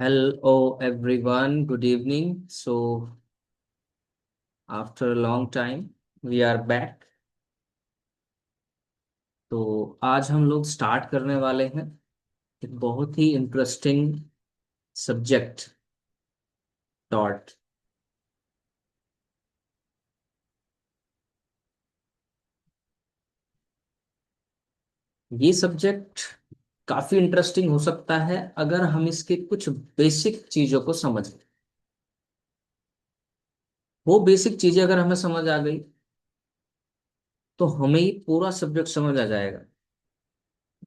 Hello everyone, good evening. So, after a long time, we are back. तो आज हम लोग स्टार्ट करने वाले हैं एक बहुत ही इंटरेस्टिंग सब्जेक्ट डॉट। ये सब्जेक्ट काफी इंटरेस्टिंग हो सकता है अगर हम इसके कुछ बेसिक चीजों को समझ लें। वो बेसिक चीजें अगर हमें समझ आ गई तो हमें ये पूरा सब्जेक्ट समझ आ जाएगा,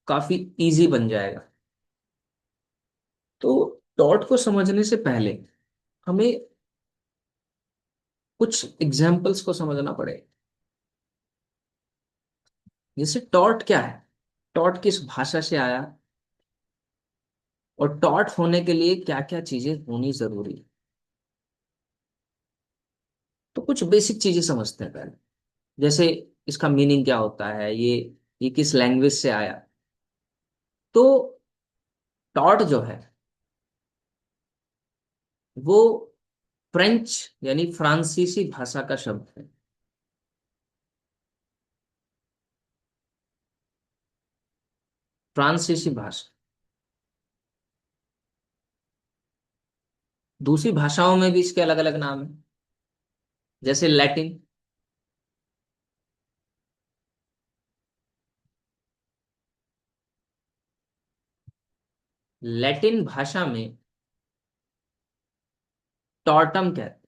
काफी इजी बन जाएगा। तो डॉट को समझने से पहले हमें कुछ एग्जाम्पल्स को समझना पड़ेगा। जैसे टॉट क्या है, टॉट किस भाषा से आया और टॉट होने के लिए क्या क्या चीजें होनी जरूरी है। तो कुछ बेसिक चीजें समझते हैं पहले। जैसे इसका मीनिंग क्या होता है, ये किस लैंग्वेज से आया। तो टॉट जो है वो फ्रेंच यानी फ्रांसीसी भाषा का शब्द है। फ्रांसीसी भाषा। दूसरी भाषाओं में भी इसके अलग अलग नाम है, जैसे लैटिन। लैटिन भाषा में टॉर्टम कहते हैं।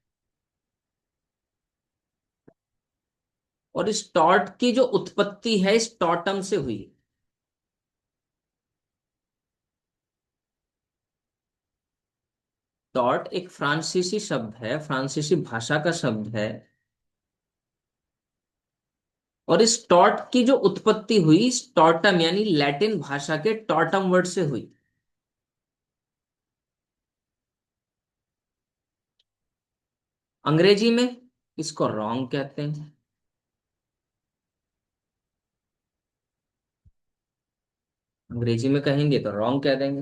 और इस टॉर्ट की जो उत्पत्ति है इस टॉर्टम से हुई है। टॉट एक फ्रांसीसी शब्द है, फ्रांसीसी भाषा का शब्द है। और इस टॉट की जो उत्पत्ति हुई इस टॉटम यानी लैटिन भाषा के टॉटम वर्ड से हुई। अंग्रेजी में इसको रॉन्ग कहते हैं। अंग्रेजी में कहेंगे तो रॉन्ग कह देंगे।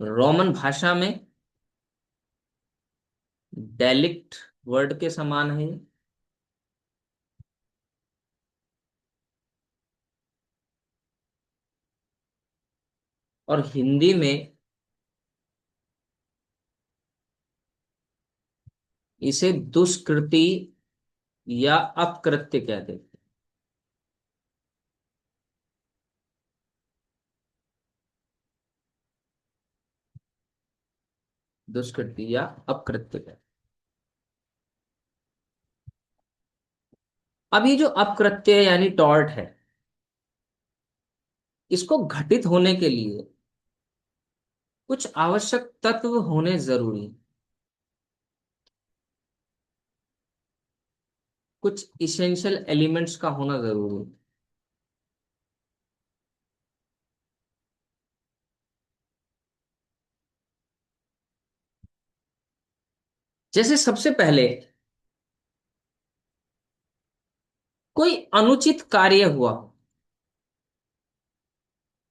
रोमन भाषा में डेलिक्ट वर्ड के समान है ये। और हिंदी में इसे दुष्कृति या अपकृत्य कहते हैं। दुष्कृति या अपकृत्य कहते हैं। अब ये जो अपकृत्य यानी टॉर्ट है, इसको घटित होने के लिए कुछ आवश्यक तत्व होने जरूरी हैं। कुछ इसेंशियल एलिमेंट्स का होना जरूरी है। जैसे सबसे पहले कोई अनुचित कार्य हुआ हो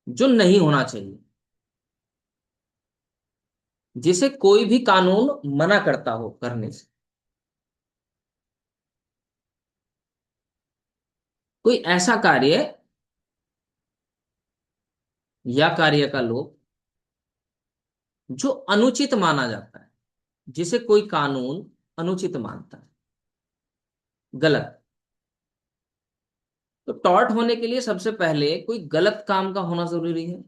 जो नहीं होना चाहिए, जिसे कोई भी कानून मना करता हो करने से। कोई ऐसा कार्य या कार्य का लोप जो अनुचित माना जाता है, जिसे कोई कानून अनुचित मानता है, गलत। तो टॉर्ट होने के लिए सबसे पहले कोई गलत काम का होना जरूरी है।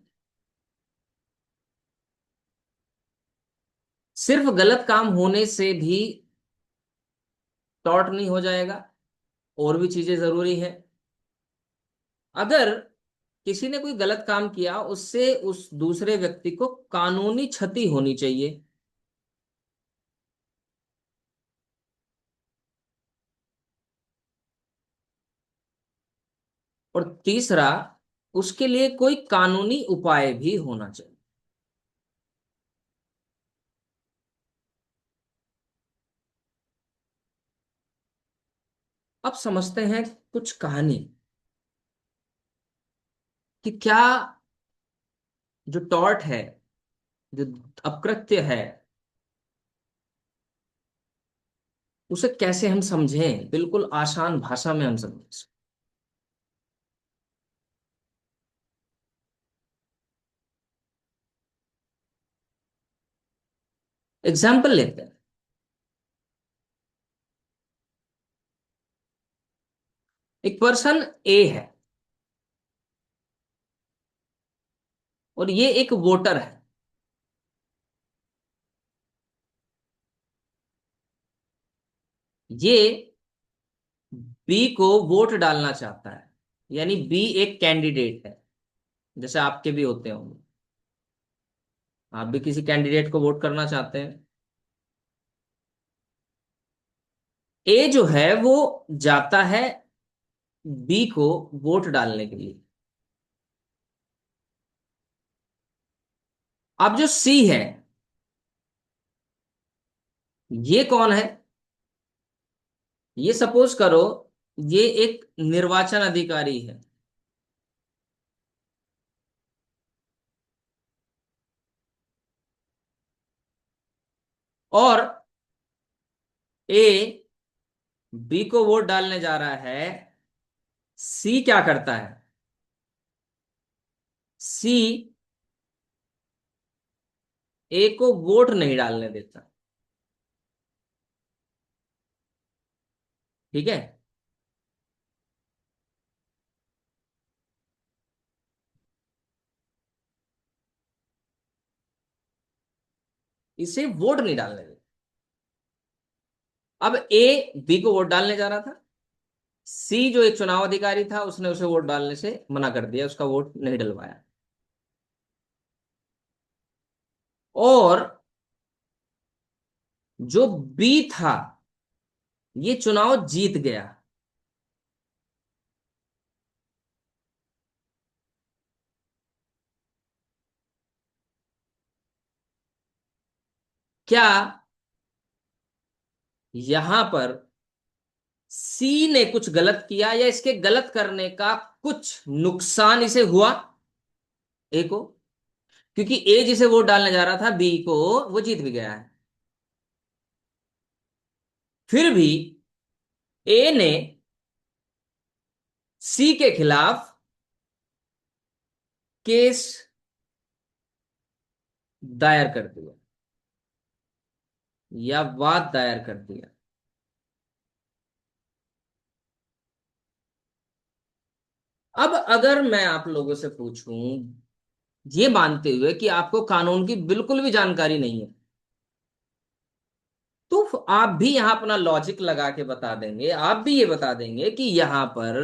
सिर्फ गलत काम होने से भी टॉर्ट नहीं हो जाएगा, और भी चीजें जरूरी है। अगर किसी ने कोई गलत काम किया उससे उस दूसरे व्यक्ति को कानूनी क्षति होनी चाहिए। और तीसरा, उसके लिए कोई कानूनी उपाय भी होना चाहिए। अब समझते हैं कुछ कहानी कि क्या जो टॉर्ट है जो अकृत्य है, उसे कैसे हम समझें, बिल्कुल आसान भाषा में हम समझें। एग्जाम्पल लेते हैं। एक पर्सन ए है और ये एक वोटर है। ये बी को वोट डालना चाहता है, यानी बी एक कैंडिडेट है, जैसे आपके भी होते होंगे। आप भी किसी कैंडिडेट को वोट करना चाहते हैं। ए जो है वो जाता है बी को वोट डालने के लिए। अब जो सी है, ये कौन है? ये सपोज करो, ये एक निर्वाचन अधिकारी है। और ए बी को वोट डालने जा रहा है। सी क्या करता है? सी ए को वोट नहीं डालने देता। ठीक है। इसे वोट नहीं डालने देता। अब ए बी को वोट डालने जा रहा था। सी जो एक चुनाव अधिकारी था, उसने उसे वोट डालने से मना कर दिया, उसका वोट नहीं डलवाया। और जो बी था, ये चुनाव जीत गया। क्या यहां पर सी ने कुछ गलत किया, या इसके गलत करने का कुछ नुकसान इसे हुआ, ए को? क्योंकि ए जिसे वोट डालने जा रहा था बी को, वो जीत भी गया है। फिर भी ए ने सी के खिलाफ केस दायर कर दिया, या वाद दायर कर दिया। अब अगर मैं आप लोगों से पूछूं, ये मानते हुए कि आपको कानून की बिल्कुल भी जानकारी नहीं है, तो आप भी यहां अपना लॉजिक लगा के बता देंगे, आप भी ये बता देंगे कि यहां पर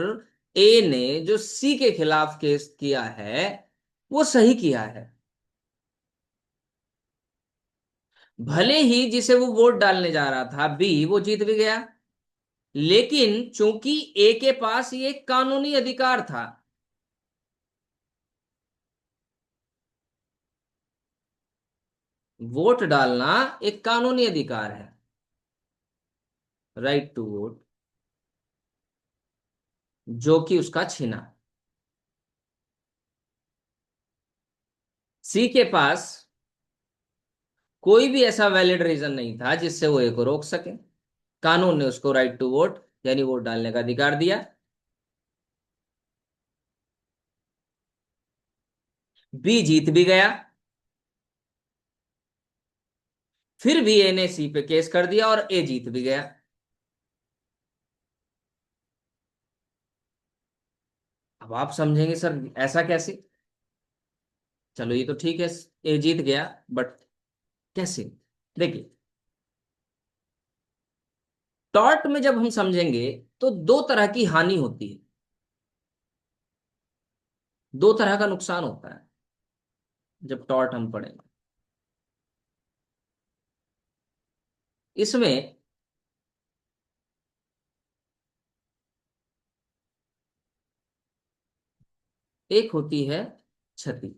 ए ने जो सी के खिलाफ केस किया है, वो सही किया है। भले ही जिसे वो वोट डालने जा रहा था बी, वो जीत भी गया, लेकिन चूंकि ए के पास ये कानूनी अधिकार था। वोट डालना एक कानूनी अधिकार है, राइट टू वोट, जो कि उसका छिना। सी के पास कोई भी ऐसा वैलिड रीजन नहीं था जिससे वो ए को रोक सके। कानून ने उसको राइट टू वोट, यानी वोट डालने का अधिकार दिया। बी जीत भी गया। फिर भी ए ने सी पे केस कर दिया और ए जीत भी गया। अब आप समझेंगे सर ऐसा कैसे? चलो ये तो ठीक है, ए जीत गया, बट कैसे? देखिए, टॉर्ट में जब हम समझेंगे तो दो तरह की हानि होती है, दो तरह का नुकसान होता है जब टॉर्ट हम पढ़ेंगे। इसमें एक होती है क्षति,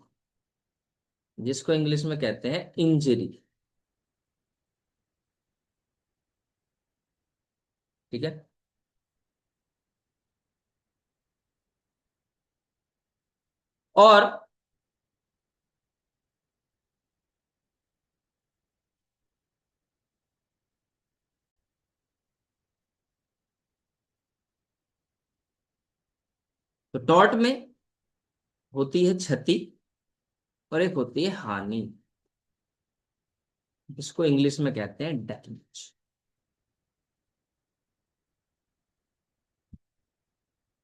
जिसको इंग्लिश में कहते हैं इंजरी। ठीक है। और तो टॉर्ट में होती है क्षति और एक होती है हानि, इसको इंग्लिश में कहते हैं डैमेज।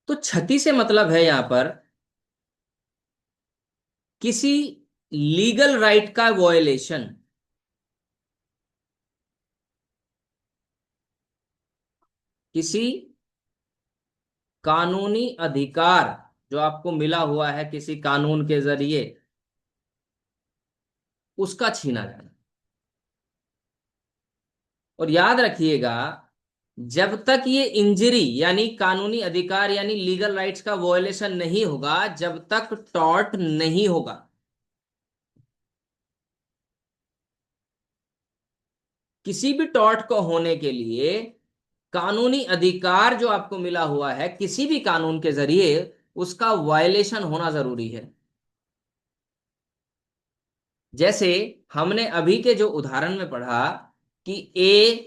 तो क्षति से मतलब है यहां पर किसी लीगल राइट का वॉयलेशन, किसी कानूनी अधिकार जो आपको मिला हुआ है किसी कानून के जरिए, उसका छीना जाना। और याद रखिएगा, जब तक ये इंजरी यानी कानूनी अधिकार यानी लीगल राइट्स का वॉयलेशन नहीं होगा, जब तक टॉर्ट नहीं होगा। किसी भी टॉर्ट को होने के लिए कानूनी अधिकार जो आपको मिला हुआ है किसी भी कानून के जरिए, उसका वायलेशन होना जरूरी है। जैसे हमने अभी के जो उदाहरण में पढ़ा कि ए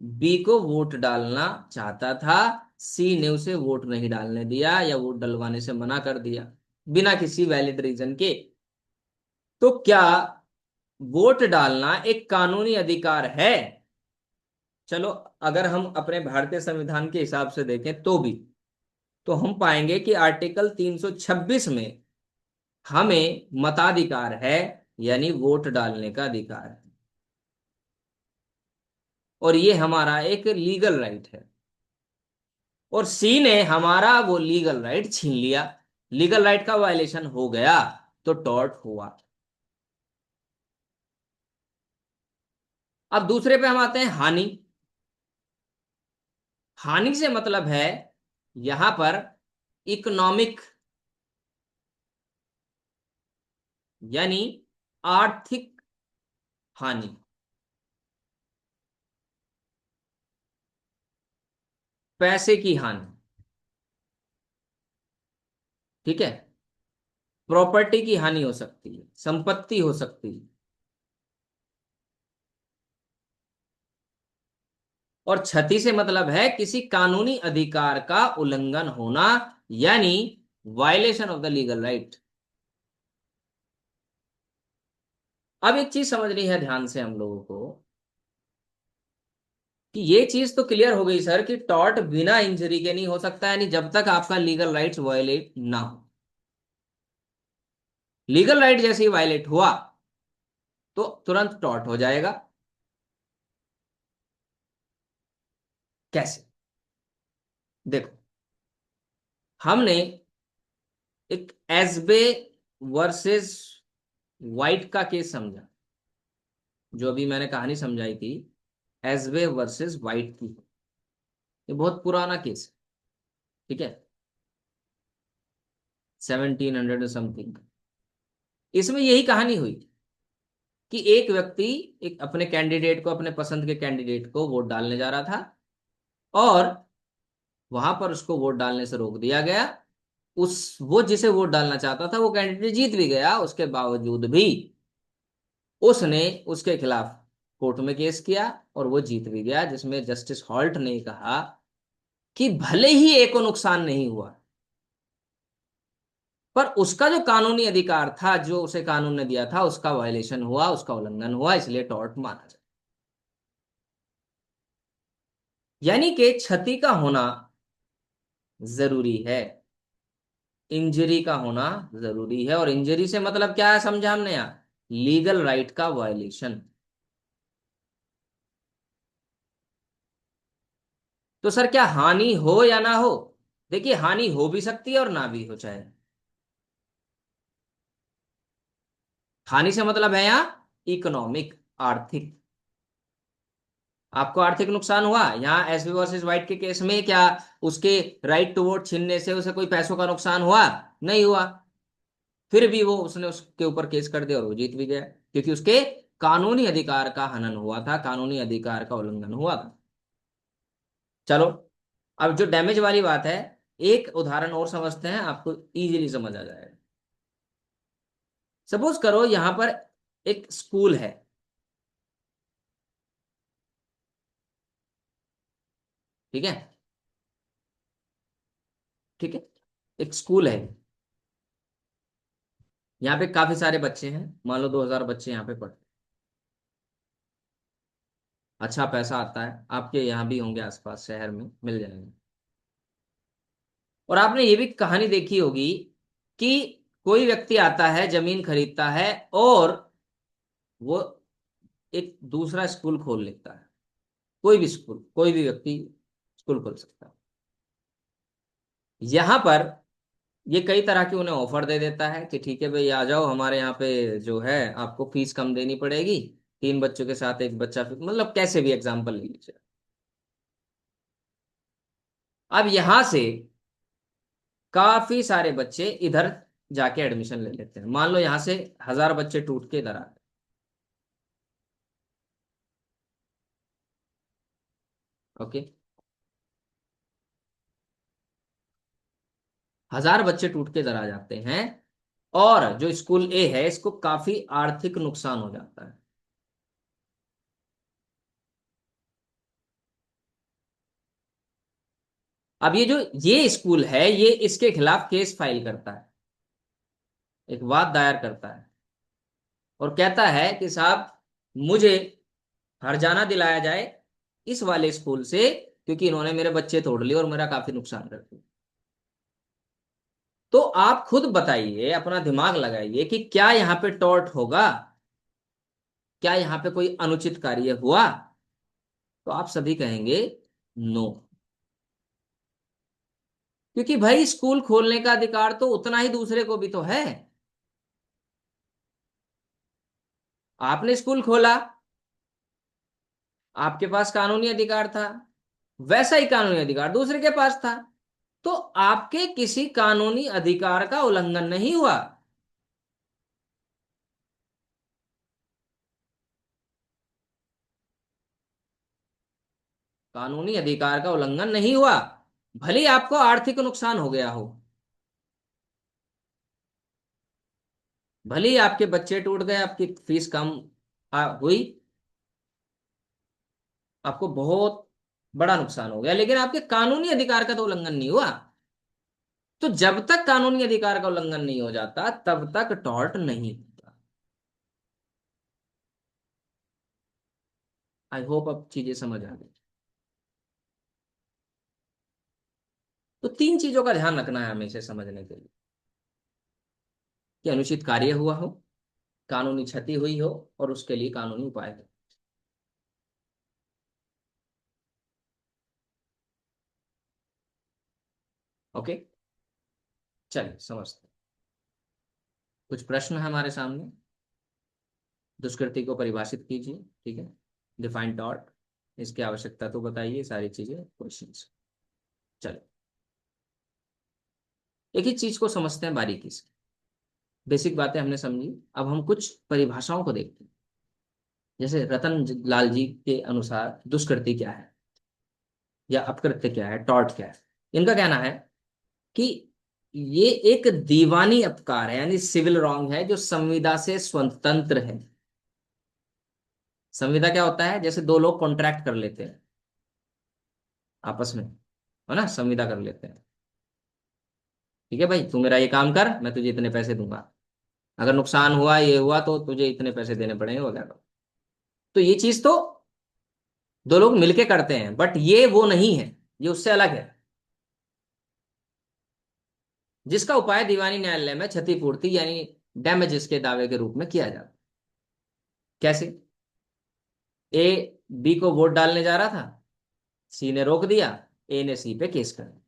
बी को वोट डालना चाहता था, सी ने उसे वोट नहीं डालने दिया या वोट डलवाने से मना कर दिया बिना किसी वैलिड रीजन के। तो क्या वोट डालना एक कानूनी अधिकार है? चलो, अगर हम अपने भारतीय संविधान के हिसाब से देखें तो हम पाएंगे कि आर्टिकल 326 में हमें मताधिकार है, यानी वोट डालने का अधिकार है, और ये हमारा एक लीगल राइट है। और सी ने हमारा वो लीगल राइट छीन लिया, लीगल राइट का वायलेशन हो गया, तो टॉर्ट हुआ। अब दूसरे पे हम आते हैं, हानि। हानि से मतलब है यहां पर इकोनॉमिक यानी आर्थिक हानि, पैसे की हानि। ठीक है, प्रॉपर्टी की हानि हो सकती है, संपत्ति हो सकती है। और क्षति से मतलब है किसी कानूनी अधिकार का उल्लंघन होना, यानी violation of the legal right. अब एक चीज समझनी है ध्यान से हम लोगों को कि ये चीज तो क्लियर हो गई सर कि टॉर्ट बिना इंजरी के नहीं हो सकता, यानी जब तक आपका लीगल राइट्स वायलेट ना हो। लीगल राइट जैसे ही वायलेट हुआ तो तुरंत टॉर्ट हो जाएगा। कैसे? देखो, हमने एक एसबे वर्सेस वाइट का केस समझा, जो अभी मैंने कहानी समझाई थी एसबे वर्सेस वाइट की। ये बहुत पुराना केस है। ठीक है, 1700 समथिंग। इसमें यही कहानी हुई कि एक व्यक्ति एक अपने कैंडिडेट को, अपने पसंद के कैंडिडेट को वोट डालने जा रहा था, और वहां पर उसको वोट डालने से रोक दिया गया। वो जिसे वोट डालना चाहता था वो कैंडिडेट जीत भी गया, उसके बावजूद भी उसने उसके खिलाफ कोर्ट में केस किया और वो जीत भी गया, जिसमें जस्टिस हॉल्ट ने कहा कि भले ही ए को नुकसान नहीं हुआ, पर उसका जो कानूनी अधिकार था जो उसे कानून ने दिया था उसका वायलेशन हुआ, उसका उल्लंघन हुआ, इसलिए टॉर्ट माना जाए। यानी कि क्षति का होना जरूरी है, इंजरी का होना जरूरी है। और इंजरी से मतलब क्या है समझा हमने यार, लीगल राइट का वायलेशन। तो सर क्या हानि हो या ना हो? देखिए, हानि हो भी सकती है और ना भी हो चाहे। हानि से मतलब है यहाँ इकोनॉमिक, आर्थिक। आपको आर्थिक नुकसान हुआ, यहाँ एसबी वर्सेस वाइट के केस में क्या उसके राइट टू वोट छीनने से उसे कोई पैसों का नुकसान हुआ? नहीं हुआ। फिर भी वो उसने उसके ऊपर केस कर दिया और वो जीत भी गया, क्योंकि उसके कानूनी अधिकार का हनन हुआ था, कानूनी अधिकार का उल्लंघन हुआ था। चलो, अब जो डैमेज वाली बात है, एक उदाहरण और समझते हैं, आपको इजीली समझ आ जाएगा। सपोज करो यहां पर एक स्कूल है। ठीक है, ठीक है, एक स्कूल है, यहाँ पे काफी सारे बच्चे हैं, मान लो 2000 बच्चे यहाँ पे पढ़ते हैं। अच्छा पैसा आता है, आपके यहाँ भी होंगे, आसपास शहर में मिल जाएंगे। और आपने ये भी कहानी देखी होगी कि कोई व्यक्ति आता है, जमीन खरीदता है, और वो एक दूसरा स्कूल खोल लेता है। कोई भी स्कूल, कोई भी व्यक्ति स्कूल खोल सकता है। यहाँ पर ये कई तरह की उन्हें ऑफर दे देता है कि ठीक है भाई, आ जाओ हमारे यहाँ पे, जो है आपको फीस कम देनी पड़ेगी, 3 बच्चों के साथ एक बच्चा, मतलब कैसे भी एग्जाम्पल ले लीजिए। अब यहां से काफी सारे बच्चे इधर जाके एडमिशन ले लेते हैं। मान लो यहाँ से 1000 बच्चे टूट के इधर आ गए। ओके, 1000 बच्चे टूट के इधर आ जाते हैं, और जो स्कूल ए है इसको काफी आर्थिक नुकसान हो जाता है। अब ये जो ये स्कूल है, ये इसके खिलाफ केस फाइल करता है, एक वाद दायर करता है, और कहता है कि साहब, मुझे हर्जाना दिलाया जाए इस वाले स्कूल से, क्योंकि इन्होंने मेरे बच्चे तोड़ लिए और मेरा काफी नुकसान कर दिया। तो आप खुद बताइए, अपना दिमाग लगाइए कि क्या यहाँ पे टॉर्ट होगा, क्या यहाँ पे कोई अनुचित कार्य हुआ? तो आप सभी कहेंगे नो। क्योंकि भाई स्कूल खोलने का अधिकार तो उतना ही दूसरे को भी तो है। आपने स्कूल खोला, आपके पास कानूनी अधिकार था, वैसा ही कानूनी अधिकार दूसरे के पास था। तो आपके किसी कानूनी अधिकार का उल्लंघन नहीं हुआ। कानूनी अधिकार का उल्लंघन नहीं हुआ, भले ही आपको आर्थिक नुकसान हो गया हो, भले ही आपके बच्चे टूट गए, आपकी फीस कम हुई, आपको बहुत बड़ा नुकसान हो गया, लेकिन आपके कानूनी अधिकार का तो उल्लंघन नहीं हुआ। तो जब तक कानूनी अधिकार का उल्लंघन नहीं हो जाता, तब तक टॉर्ट नहीं होता। आई होप अब चीजें समझ आ गई। तो 3 चीजों का ध्यान रखना है हमें इसे समझने के लिए, कि अनुचित कार्य हुआ हो, कानूनी क्षति हुई हो, और उसके लिए कानूनी उपाय हो। ओके, चलिए समझते हैं। कुछ प्रश्न है हमारे सामने। दुष्कृति को परिभाषित कीजिए, ठीक है, डिफाइन टॉर्ट, इसकी आवश्यकता तो बताइए, सारी चीजें क्वेश्चंस। चलिए, एक ही चीज को समझते हैं बारीकी से। बेसिक बातें हमने समझी, अब हम कुछ परिभाषाओं को देखते हैं। जैसे रतन लाल जी के अनुसार दुष्कृति क्या है, या अपकृत्य क्या है, टॉर्ट क्या है। इनका कहना है कि ये एक दीवानी अपकार है, यानी सिविल रॉन्ग है, जो संविदा से स्वतंत्र है। संविदा क्या होता है? जैसे दो लोग कॉन्ट्रैक्ट कर लेते हैं आपस में, है ना, संविदा कर लेते हैं। ठीक है भाई, तू मेरा ये काम कर, मैं तुझे इतने पैसे दूंगा, अगर नुकसान हुआ, ये हुआ, तो तुझे इतने पैसे देने पड़ेंगे वगैरह। तो ये चीज तो दो लोग मिलके करते हैं, बट ये वो नहीं है, ये उससे अलग है, जिसका उपाय दीवानी न्यायालय में क्षतिपूर्ति यानी डैमेजेस के दावे के रूप में किया जाता है। कैसे? ए बी को वोट डालने जा रहा था, सी ने रोक दिया, ए ने सी पे केस कर दिया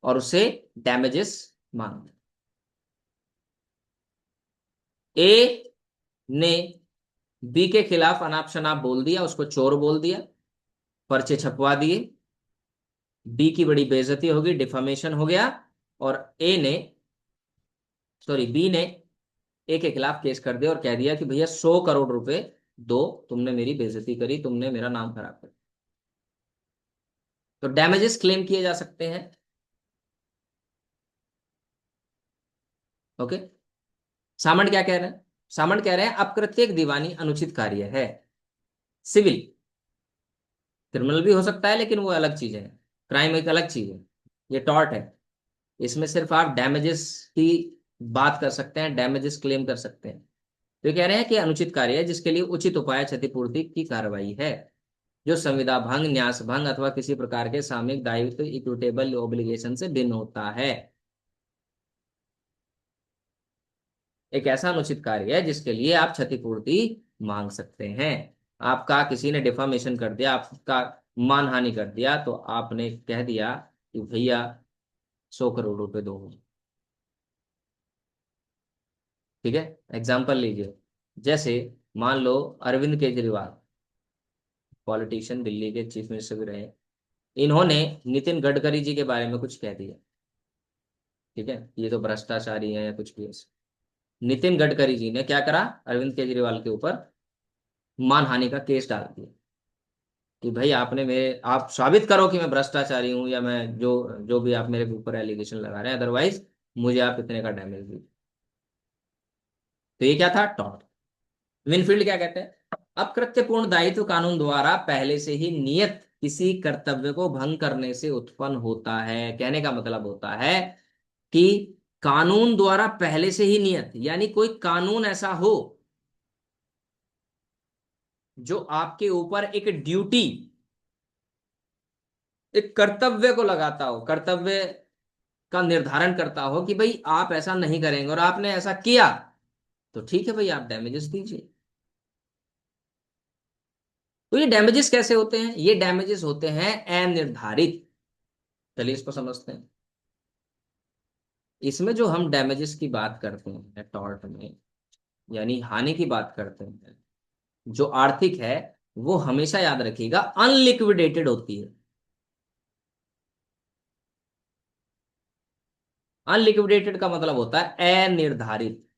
और उससे डैमेजेस मांग लिया। ए ने बी के खिलाफ अनाप शनाप बोल दिया, उसको चोर बोल दिया, पर्चे छपवा दिए, बी की बड़ी बेइज्जती होगी, डिफामेशन हो गया, और ए ने, सॉरी, बी ने ए के खिलाफ केस कर दिया और कह दिया कि भैया 100 करोड़ रुपए दो, तुमने मेरी बेइज्जती करी, तुमने मेरा नाम खराब कर। तो डैमेजेस क्लेम किए जा सकते हैं। ओके, सामंत क्या कह रहे हैं? सामंत कह रहे हैं अपकृत्य एक दीवानी अनुचित कार्य है, सिविल। क्रिमिनल भी हो सकता है, लेकिन वो अलग चीज है, क्राइम एक अलग चीज है, ये टॉर्ट है। इसमें सिर्फ आप डैमेजेस की बात कर सकते हैं, डैमेजेस क्लेम कर सकते हैं। तो ये कह रहे हैं कि अनुचित कार्य है जिसके लिए उचित उपाय क्षतिपूर्ति की कार्रवाई है, जो संविदा भंग, न्यास भंग अथवा किसी प्रकार के सामयिक दायित्व इक्विटेबल ओब्लिगेशन से भिन्न होता है। एक ऐसा अनुचित कार्य है जिसके लिए आप क्षतिपूर्ति मांग सकते हैं। आपका किसी ने डिफामेशन कर दिया, आपका मानहानि कर दिया, तो आपने कह दिया कि भैया 100 करोड़ रुपए दो। ठीक है, एग्जाम्पल लीजिए। जैसे मान लो अरविंद केजरीवाल, पॉलिटिशियन, दिल्ली के चीफ मिनिस्टर भी रहे, इन्होंने नितिन गडकरी जी के बारे में कुछ कह दिया। ठीक है, ये तो भ्रष्टाचारी है या कुछ भी ऐसे। नितिन गडकरी जी ने क्या करा, अरविंद केजरीवाल के ऊपर मानहानि का केस डाल दिया कि भाई आपने मेरे, आप साबित करो कि मैं भ्रष्टाचारी हूं, या मैं जो जो भी आप मेरे ऊपर एलिगेशन लगा रहे हैं, अदरवाइज मुझे आप इतने का डैमेज दीजिए। तो ये क्या था, टॉर्ट। विनफील्ड क्या कहते हैं, अकृत्यपूर्ण दायित्व कानून द्वारा पहले से ही नियत किसी कर्तव्य को भंग करने से उत्पन्न होता है। कहने का मतलब होता है कि कानून द्वारा पहले से ही नियत, यानी कोई कानून ऐसा हो जो आपके ऊपर एक ड्यूटी, एक कर्तव्य को लगाता हो, कर्तव्य का निर्धारण करता हो कि भाई आप ऐसा नहीं करेंगे और आपने ऐसा किया, तो ठीक है भाई, आप डैमेजेस दीजिए। तो ये डैमेजेस कैसे होते हैं, ये डैमेजेस होते हैं अनिर्धारित। चलिए इसको समझते हैं। इसमें जो हम डैमेजेस की बात करते हैं टॉर्ट में, यानी हानि की बात करते हैं, जो आर्थिक है, वो हमेशा याद रखिएगा अनलिक्विडेटेड होती है। अनलिक्विडेटेड का मतलब होता है अनिर्धारित।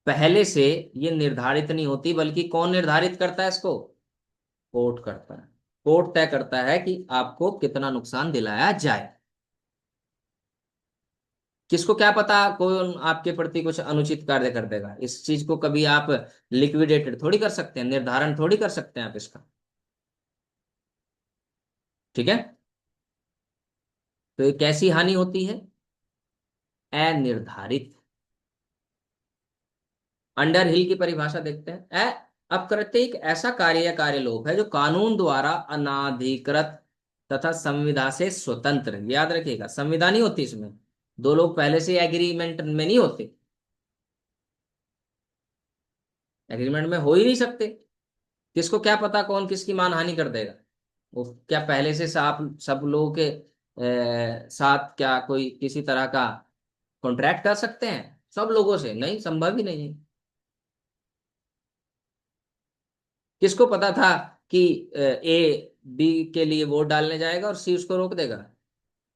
पहले से ये निर्धारित नहीं होती, बल्कि कौन निर्धारित करता है इसको, कोर्ट करता है। कोर्ट तय करता है कि आपको कितना नुकसान दिलाया जाए। किसको क्या पता, कोई आपके प्रति कुछ अनुचित कार्य कर देगा, इस चीज को कभी आप लिक्विडेटेड थोड़ी कर सकते हैं, निर्धारण थोड़ी कर सकते हैं आप इसका। ठीक है, तो ये कैसी हानि होती है, अनिर्धारित। अंडरहिल की परिभाषा देखते हैं। अपकृत्य एक ऐसा कार्य या कार्यलोप है जो कानून द्वारा अनाधिकृत तथा संविदा से स्वतंत्र, याद रखिएगा संविदा नहीं होती इसमें, दो लोग पहले से एग्रीमेंट में नहीं होते, एग्रीमेंट में हो ही नहीं सकते। किसको क्या पता कौन किसकी मानहानि कर देगा। वो क्या पहले से सब लोगों के साथ क्या कोई किसी तरह का कॉन्ट्रैक्ट कर सकते हैं सब लोगों से, नहीं, संभव ही नहीं है। किसको पता था कि ए बी के लिए वोट डालने जाएगा और सी उसको रोक देगा।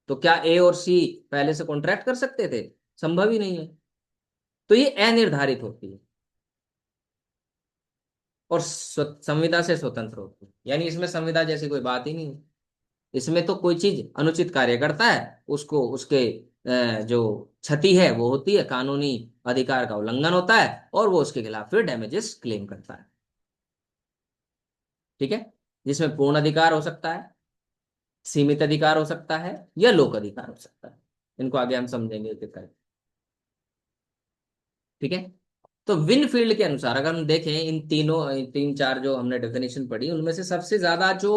तो क्या ए और सी पहले से कॉन्ट्रैक्ट कर सकते थे, संभव ही नहीं है। तो ये अनिर्धारित होती है और संविदा से स्वतंत्र होती है, यानी इसमें संविदा जैसी कोई बात ही नहीं है। इसमें तो कोई चीज अनुचित कार्य करता है, उसको उसके जो क्षति है वो होती है, कानूनी अधिकार का उल्लंघन होता है, और वो उसके खिलाफ फिर डैमेजेस क्लेम करता है। ठीक है, जिसमें पूर्ण अधिकार हो सकता है, सीमित अधिकार हो सकता है, या लोक अधिकार हो सकता है। इनको आगे हम समझेंगे एक एक करके। ठीक है, तो विनफील्ड के अनुसार अगर हम देखें इन तीनों, तीन चार जो हमने डेफिनेशन पढ़ी, उनमें से सबसे ज्यादा जो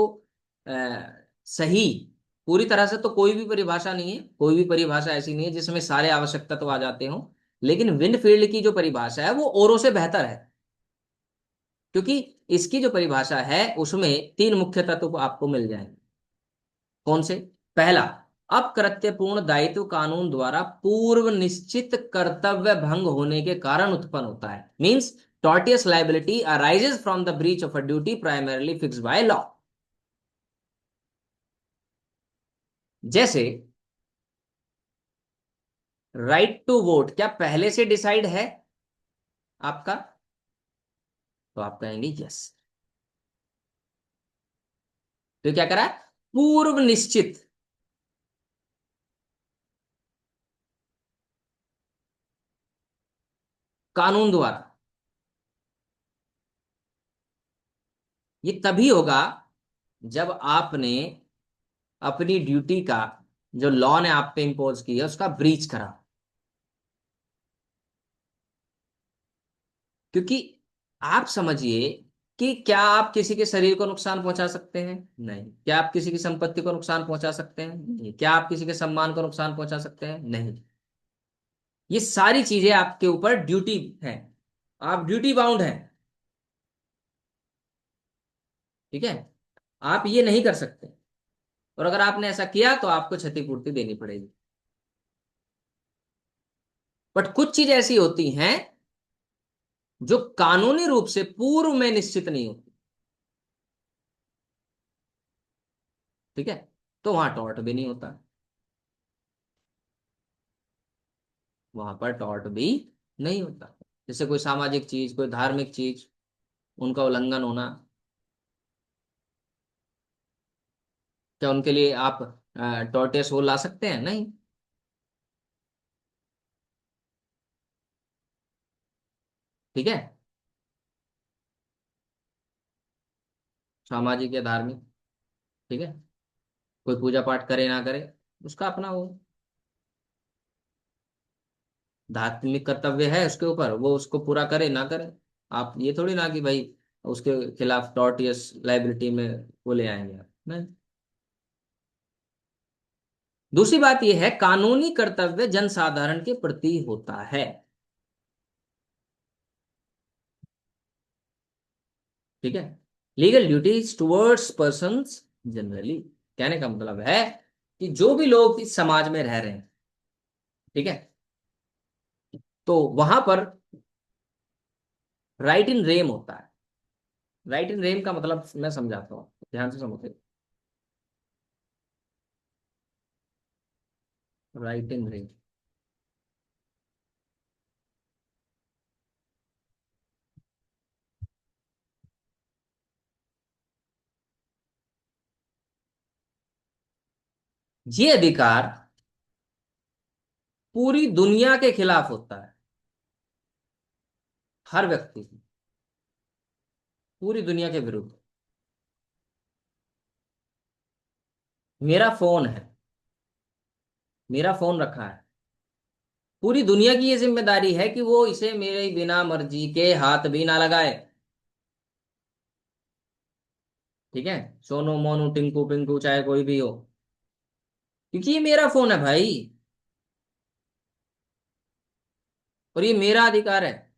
अ, सही, पूरी तरह से तो कोई भी परिभाषा नहीं है, कोई भी परिभाषा ऐसी नहीं है जिसमें सारे आवश्यक तत्व आ जाते हों, लेकिन विनफील्ड की जो परिभाषा है वो औरों से बेहतर है, क्योंकि इसकी जो परिभाषा है उसमें तीन मुख्य तत्व आपको मिल जाएंगे। कौन से, पहला, अकृत्यपूर्ण दायित्व कानून द्वारा पूर्व निश्चित कर्तव्य भंग होने के कारण उत्पन्न होता है, means tortious liability arises from the breach of a duty primarily fixed by law। जैसे राइट टू वोट क्या पहले से डिसाइड है आपका, तो आप कहेंगे यस। तो क्या करा, पूर्व निश्चित कानून द्वारा। ये तभी होगा जब आपने अपनी ड्यूटी का जो लॉ ने आप पे इम्पोज की है उसका ब्रीच करा। क्योंकि आप समझिए कि क्या आप किसी के शरीर को नुकसान पहुंचा सकते हैं? नहीं। क्या आप किसी की संपत्ति को नुकसान पहुंचा सकते हैं? नहीं। क्या आप किसी के सम्मान को नुकसान पहुंचा सकते हैं? नहीं। ये सारी चीजें आपके ऊपर ड्यूटी है, आप ड्यूटी बाउंड हैं। ठीक है, आप ये नहीं कर सकते, और अगर आपने ऐसा किया तो आपको क्षतिपूर्ति देनी पड़ेगी। बट कुछ चीज ऐसी होती हैं जो कानूनी रूप से पूर्व में निश्चित नहीं होती। ठीक है, तो वहां टॉर्ट भी नहीं होता, वहां पर टॉर्ट भी नहीं होता। जैसे कोई सामाजिक चीज, कोई धार्मिक चीज, उनका उल्लंघन होना, क्या उनके लिए आप टॉर्टियस वो ला सकते हैं? नहीं। ठीक है, सामाजिक या धार्मिक। ठीक है, कोई पूजा पाठ करे ना करे, उसका अपना वो धार्मिक कर्तव्य है उसके ऊपर, वो उसको पूरा करे ना करे। आप ये थोड़ी ना कि भाई उसके खिलाफ टॉर्टियस लाइबिलिटी में वो ले आएंगे आप, नहीं। दूसरी बात यह है, कानूनी कर्तव्य जनसाधारण के प्रति होता है। ठीक है, legal duties towards persons generally, कहने का मतलब है कि जो भी लोग इस समाज में रह रहे हैं, ठीक है, तो वहां पर राइट इन रेम होता है। राइट इन रेम का मतलब मैं समझाता हूँ, ध्यान से समझते। राइट इन रेम, ये अधिकार पूरी दुनिया के खिलाफ होता है, हर व्यक्ति की, पूरी दुनिया के विरुद्ध। मेरा फोन है, मेरा फोन रखा है, पूरी दुनिया की ये जिम्मेदारी है कि वो इसे मेरे बिना मर्जी के हाथ भी ना लगाए। ठीक है, सोनू मोनू टिंकू पिंकू चाहे कोई भी हो, क्योंकि ये मेरा फोन है भाई, और ये मेरा अधिकार है।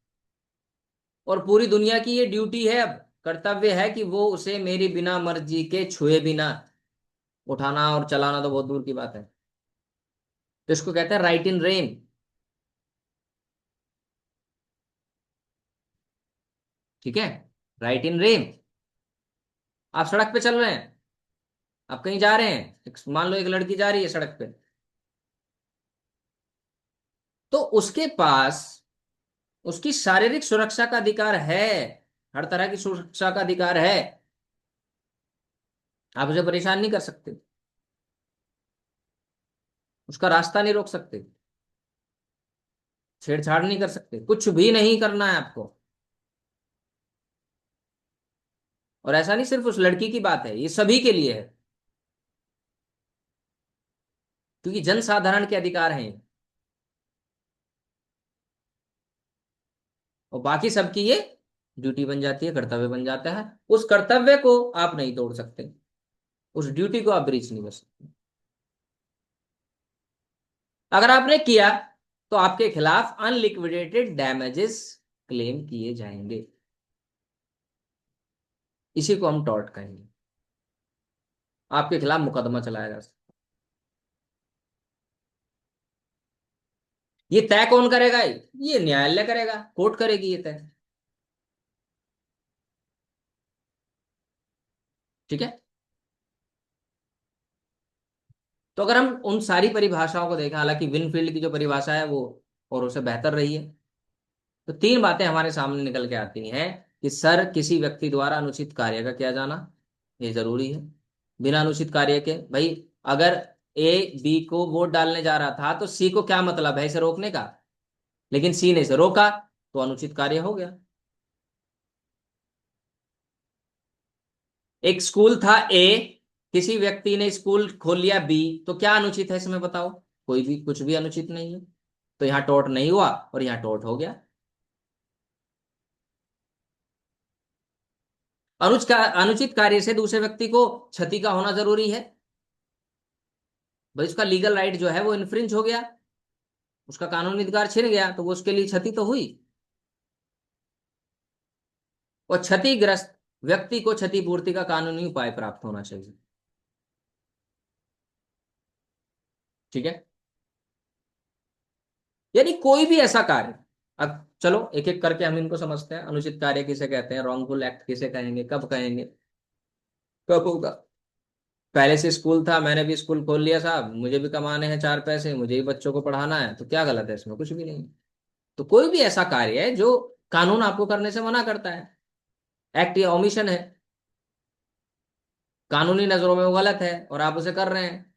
और पूरी दुनिया की ये ड्यूटी है, अब कर्तव्य है कि वो उसे मेरी बिना मर्जी के छुए बिना, उठाना और चलाना तो बहुत दूर की बात है। तो इसको कहते हैं राइट इन रेन। ठीक है, राइट इन रेन। आप सड़क पे चल रहे हैं, आप कहीं जा रहे हैं, मान लो एक लड़की जा रही है सड़क पे, तो उसके पास उसकी शारीरिक सुरक्षा का अधिकार है, हर तरह की सुरक्षा का अधिकार है। आप उसे परेशान नहीं कर सकते, उसका रास्ता नहीं रोक सकते, छेड़छाड़ नहीं कर सकते, कुछ भी नहीं करना है आपको। और ऐसा नहीं सिर्फ उस लड़की की बात है, ये सभी के लिए है, क्योंकि जनसाधारण के अधिकार हैं ये। और बाकी सबकी ये ड्यूटी बन जाती है, कर्तव्य बन जाता है। उस कर्तव्य को आप नहीं तोड़ सकते, उस ड्यूटी को आप ब्रीच नहीं कर सकते। अगर आपने किया तो आपके खिलाफ अनलिक्विडेटेड डैमेजेस क्लेम किए जाएंगे। इसी को हम टॉर्ट कहेंगे, आपके खिलाफ मुकदमा चलाया जा सकता है। ये तय कौन करेगा? ये न्यायालय करेगा, कोर्ट करेगी ये तय। ठीक है, तो अगर हम उन सारी परिभाषाओं को देखें, हालांकि विनफील्ड की जो परिभाषा है वो और उसे बेहतर रही है, तो तीन बातें हमारे सामने निकल के आती हैं कि सर, किसी व्यक्ति द्वारा अनुचित कार्य का किया जाना ये जरूरी है। बिना अनुचित कार्य के, भाई अगर ए बी को वोट डालने जा रहा था तो सी को क्या मतलब है इसे रोकने का, लेकिन सी ने इसे रोका, तो अनुचित कार्य हो गया। एक स्कूल था ए, किसी व्यक्ति ने स्कूल खोल लिया बी, तो क्या अनुचित है इसमें बताओ? कोई भी कुछ भी अनुचित नहीं है। तो यहाँ टॉर्ट नहीं हुआ और यहाँ टॉर्ट हो गया। अनुचित कार्य से दूसरे व्यक्ति को क्षति का होना जरूरी है। भाई उसका लीगल राइट जो है वो इन्फ्रिंज हो गया, उसका कानूनी अधिकार छिन गया, तो वो उसके लिए क्षति तो हुई। और क्षतिग्रस्त व्यक्ति को क्षतिपूर्ति का कानूनी उपाय प्राप्त होना चाहिए। ठीक है। यानी कोई भी ऐसा कार्य, अब चलो एक एक करके हम इनको समझते हैं। अनुचित कार्य किसे कहते हैं, रॉन्गफुल एक्ट किसे कहेंगे, कब कहेंगे, कब होगा? पहले से स्कूल था, मैंने भी स्कूल खोल लिया साहब, मुझे भी कमाने हैं चार पैसे, मुझे भी बच्चों को पढ़ाना है, तो क्या गलत है इसमें? कुछ भी नहीं। तो कोई भी ऐसा कार्य है जो कानून आपको करने से मना करता है, एक्ट या ओमिशन है, कानूनी नजरों में वो गलत है और आप उसे कर रहे हैं।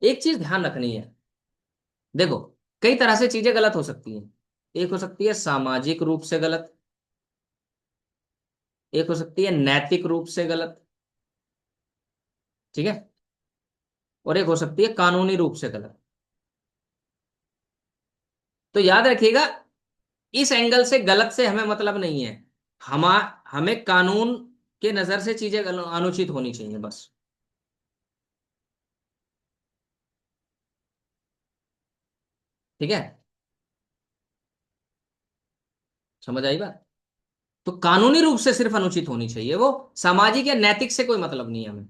एक चीज ध्यान रखनी है, देखो, कई तरह से चीजें गलत हो सकती हैं। एक हो सकती है सामाजिक रूप से गलत, एक हो सकती है नैतिक रूप से गलत, ठीक है, और एक हो सकती है कानूनी रूप से गलत। तो याद रखिएगा, इस एंगल से गलत से हमें मतलब नहीं है। हम हमें कानून के नजर से चीजें अनुचित होनी चाहिए बस। ठीक है, समझ आई बात? तो कानूनी रूप से सिर्फ अनुचित होनी चाहिए वो, सामाजिक या नैतिक से कोई मतलब नहीं है हमें।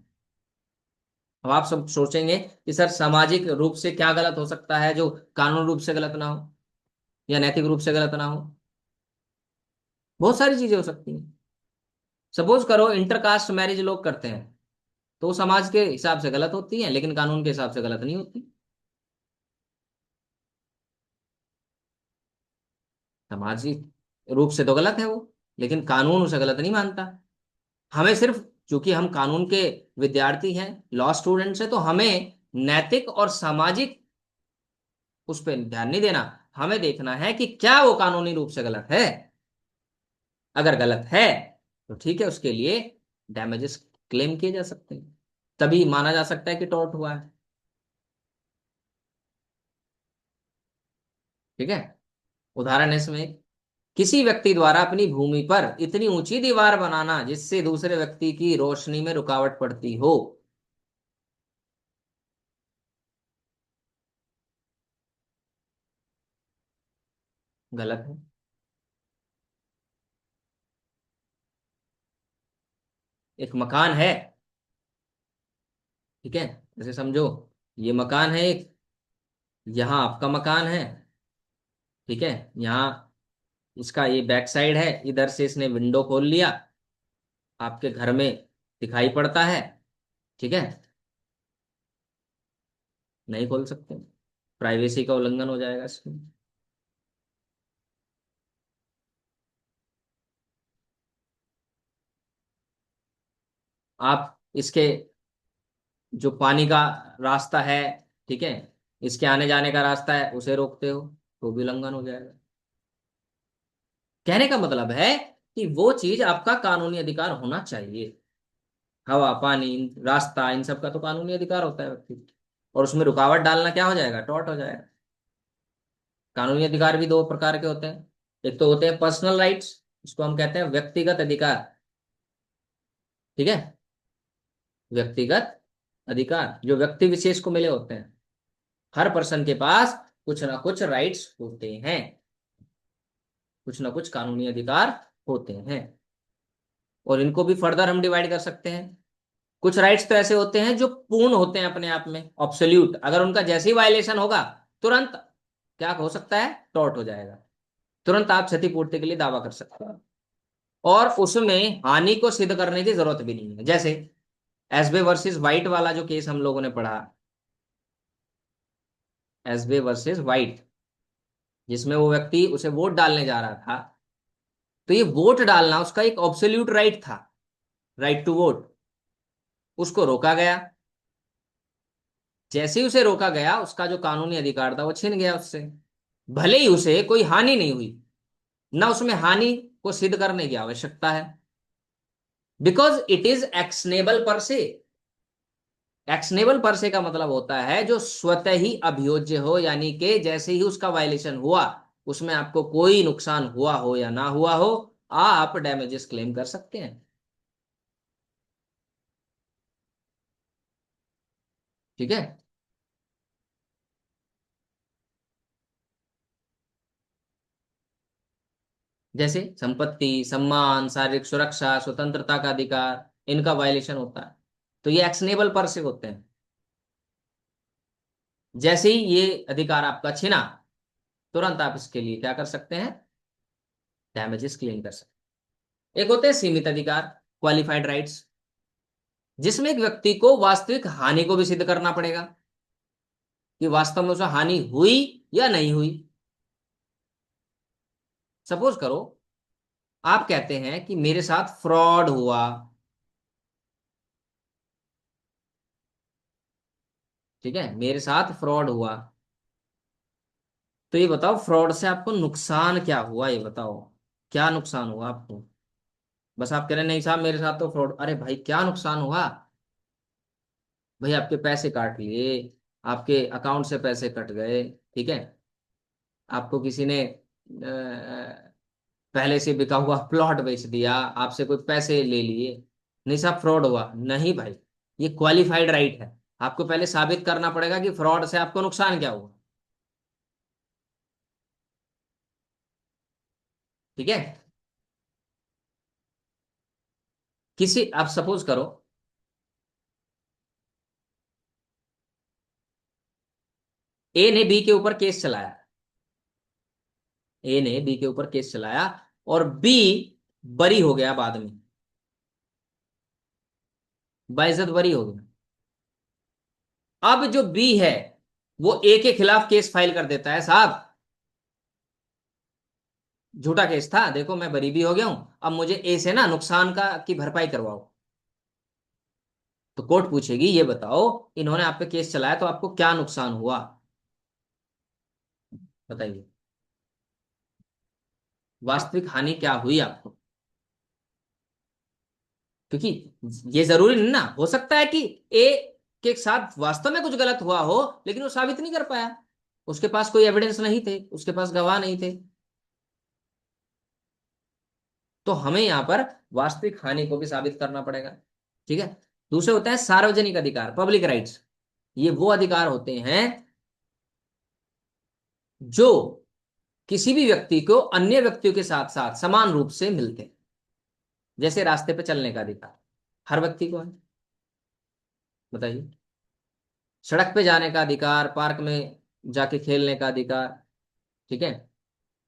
अब आप सब सोचेंगे कि सर सामाजिक रूप से क्या गलत हो सकता है जो कानूनी रूप से गलत ना हो या नैतिक रूप से गलत ना हो? बहुत सारी चीजें हो सकती हैं। सपोज करो इंटरकास्ट मैरिज लोग करते हैं, तो वो समाज के हिसाब से गलत होती है लेकिन कानून के हिसाब से गलत नहीं होती। सामाजिक रूप से तो गलत है वो, लेकिन कानून उसे गलत नहीं मानता। हमें सिर्फ, चूंकि हम कानून के विद्यार्थी हैं, लॉ स्टूडेंट्स हैं, तो हमें नैतिक और सामाजिक उस पर ध्यान नहीं देना। हमें देखना है कि क्या वो कानूनी रूप से गलत है। अगर गलत है तो ठीक है, उसके लिए डैमेजेस क्लेम किए जा सकते हैं, तभी माना जा सकता है कि टॉर्ट हुआ है। ठीक है। उदाहरण है इसमें, किसी व्यक्ति द्वारा अपनी भूमि पर इतनी ऊंची दीवार बनाना जिससे दूसरे व्यक्ति की रोशनी में रुकावट पड़ती हो। गलत है। एक मकान है, ठीक है, जैसे समझो, ये मकान है एक, यहाँ आपका मकान है, ठीक है, यहाँ इसका ये बैक साइड है, इधर से इसने विंडो खोल लिया, आपके घर में दिखाई पड़ता है, ठीक है, नहीं खोल सकते, प्राइवेसी का उल्लंघन हो जाएगा इसमें। आप इसके जो पानी का रास्ता है, ठीक है, इसके आने जाने का रास्ता है, उसे रोकते हो, तो भी उल्लंघन हो जाएगा। कहने का मतलब है कि वो चीज आपका कानूनी अधिकार होना चाहिए। हवा पानी रास्ता इन सब का तो कानूनी अधिकार होता है व्यक्ति को। और उसमें रुकावट डालना क्या हो जाएगा? टॉर्ट हो जाएगा। कानूनी अधिकार भी दो प्रकार के होते हैं। एक तो होते हैं पर्सनल राइट्स, इसको हम कहते हैं व्यक्तिगत अधिकार, ठीक है, व्यक्तिगत अधिकार जो व्यक्ति विशेष को मिले होते हैं। हर पर्सन के पास कुछ ना कुछ राइट्स होते हैं, कुछ ना कुछ कानूनी अधिकार होते हैं। और इनको भी फर्दर हम डिवाइड कर सकते हैं। कुछ राइट्स तो ऐसे होते हैं जो पूर्ण होते हैं अपने आप में, ऑब्सोल्यूट, अगर उनका जैसे ही वायलेशन होगा तुरंत क्या हो सकता है? टॉर्ट हो जाएगा, तुरंत आप क्षतिपूर्ति के लिए दावा कर सकते हैं। और उसमें हानि को सिद्ध करने की जरूरत भी नहीं है। जैसे एसबे वर्सेस वाइट वाला जो केस हम लोगों ने पढ़ा, एसबे वर्सेस वाइट, जिसमें वो व्यक्ति उसे वोट डालने जा रहा था, तो ये वोट डालना उसका एक ऑब्सोल्यूट राइट था, राइट टू वोट। उसको रोका गया, जैसे ही उसे रोका गया उसका जो कानूनी अधिकार था वो छिन गया उससे। भले ही उसे कोई हानि नहीं हुई, ना उसमें हानि को सिद्ध करने की आवश्यकता है, बिकॉज इट इज एक्शनेबल पर से। एक्शनेबल पर से का मतलब होता है जो स्वतः ही अभियोज्य हो, यानी कि जैसे ही उसका वायलेशन हुआ, उसमें आपको कोई नुकसान हुआ हो या ना हुआ हो, आप डैमेजेस क्लेम कर सकते हैं। ठीक है। जैसे संपत्ति, सम्मान, शारीरिक सुरक्षा, स्वतंत्रता का अधिकार, इनका वायलेशन होता है तो ये एक्शनेबल पर से होते हैं। जैसे ही ये अधिकार आपका छिना, तुरंत आप इसके लिए क्या कर सकते हैं? डैमेजेस क्लेम कर सकते हैं। एक होते हैं सीमित अधिकार, क्वालिफाइड राइट्स, जिसमें एक व्यक्ति को वास्तविक हानि को भी सिद्ध करना पड़ेगा कि वास्तव में उसे हानि हुई या नहीं हुई। सपोज करो, आप कहते हैं कि मेरे साथ फ्रॉड हुआ। ठीक है, मेरे साथ फ्रॉड हुआ। तो ये बताओ, फ्रॉड से आपको नुकसान क्या हुआ, ये बताओ। क्या नुकसान हुआ आपको? बस आप कह रहे हैं, नहीं साहब मेरे साथ तो फ्रॉड। अरे भाई, क्या नुकसान हुआ? भाई आपके पैसे काट लिए, आपके अकाउंट से पैसे कट गए। ठीक है, आपको किसी ने पहले से बिका हुआ प्लॉट बेच दिया, आपसे कोई पैसे ले लिए। नहीं साहब फ्रॉड हुआ। नहीं भाई, ये क्वालिफाइड राइट है। आपको पहले साबित करना पड़ेगा कि फ्रॉड से आपको नुकसान क्या हुआ। ठीक है। किसी, आप सपोज करो, ए ने बी के ऊपर केस चलाया। ए ने बी के ऊपर केस चलाया और बी बरी हो गया बाद में, बाइज्जत बरी हो गया। अब जो बी है, वो ए के खिलाफ केस फाइल कर देता है, साहब झूठा केस था, देखो मैं बरी भी हो गया हूं, अब मुझे ए से ना नुकसान का की भरपाई करवाओ। तो कोर्ट पूछेगी, ये बताओ, इन्होंने आप पे केस चलाया तो आपको क्या नुकसान हुआ, बताइए। वास्तविक हानि क्या हुई आपको? क्योंकि ये जरूरी नहीं ना, हो सकता है कि ए के साथ वास्तव में कुछ गलत हुआ हो, लेकिन वो साबित नहीं कर पाया, उसके पास कोई एविडेंस नहीं थे, उसके पास गवाह नहीं थे। तो हमें यहां पर वास्तविक हानि को भी साबित करना पड़ेगा। ठीक है। दूसरे होते हैं सार्वजनिक अधिकार, पब्लिक राइट्स। ये वो अधिकार होते हैं जो किसी भी व्यक्ति को अन्य व्यक्तियों के साथ साथ समान रूप से मिलते हैं। जैसे रास्ते पे चलने का अधिकार हर व्यक्ति को है, बताइए। सड़क पे जाने का अधिकार, पार्क में जाके खेलने का अधिकार। ठीक है।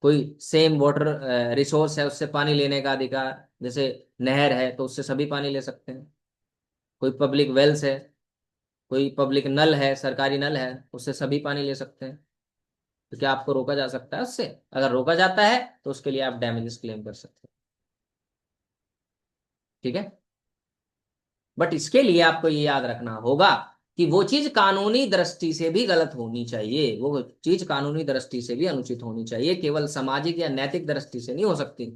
कोई सेम वाटर रिसोर्स है, उससे पानी लेने का अधिकार, जैसे नहर है तो उससे सभी पानी ले सकते हैं। कोई पब्लिक वेल्स है, कोई पब्लिक नल है, सरकारी नल है, उससे सभी पानी ले सकते हैं। तो क्या आपको रोका जा सकता है उससे? अगर रोका जाता है तो उसके लिए आप डैमेजेस क्लेम कर सकते हैं। ठीक है। बट इसके लिए आपको ये याद रखना होगा कि वो चीज कानूनी दृष्टि से भी गलत होनी चाहिए, वो चीज कानूनी दृष्टि से भी अनुचित होनी चाहिए, केवल सामाजिक या नैतिक दृष्टि से नहीं हो सकती।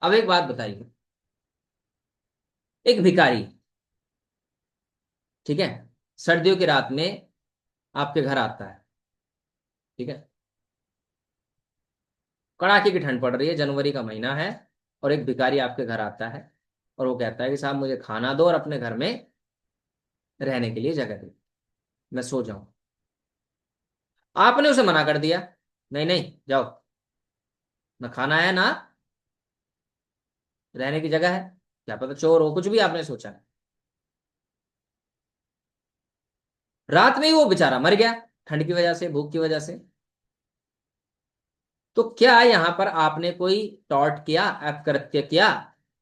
अब एक बात बताइए, एक भिखारी, ठीक है, सर्दियों की रात में आपके घर आता है। ठीक है, कड़ाके की ठंड पड़ रही है, जनवरी का महीना है, और एक भिखारी आपके घर आता है और वो कहता है कि साहब मुझे खाना दो और अपने घर में रहने के लिए जगह दो, मैं सो जाऊं। आपने उसे मना कर दिया, नहीं नहीं जाओ, ना खाना है ना रहने की जगह है, क्या पता चोर हो, कुछ भी आपने सोचा है। रात में ही वो बेचारा मर गया, ठंड की वजह से, भूख की वजह से। तो क्या यहां पर आपने कोई टॉर्ट किया, अपकृत्य किया?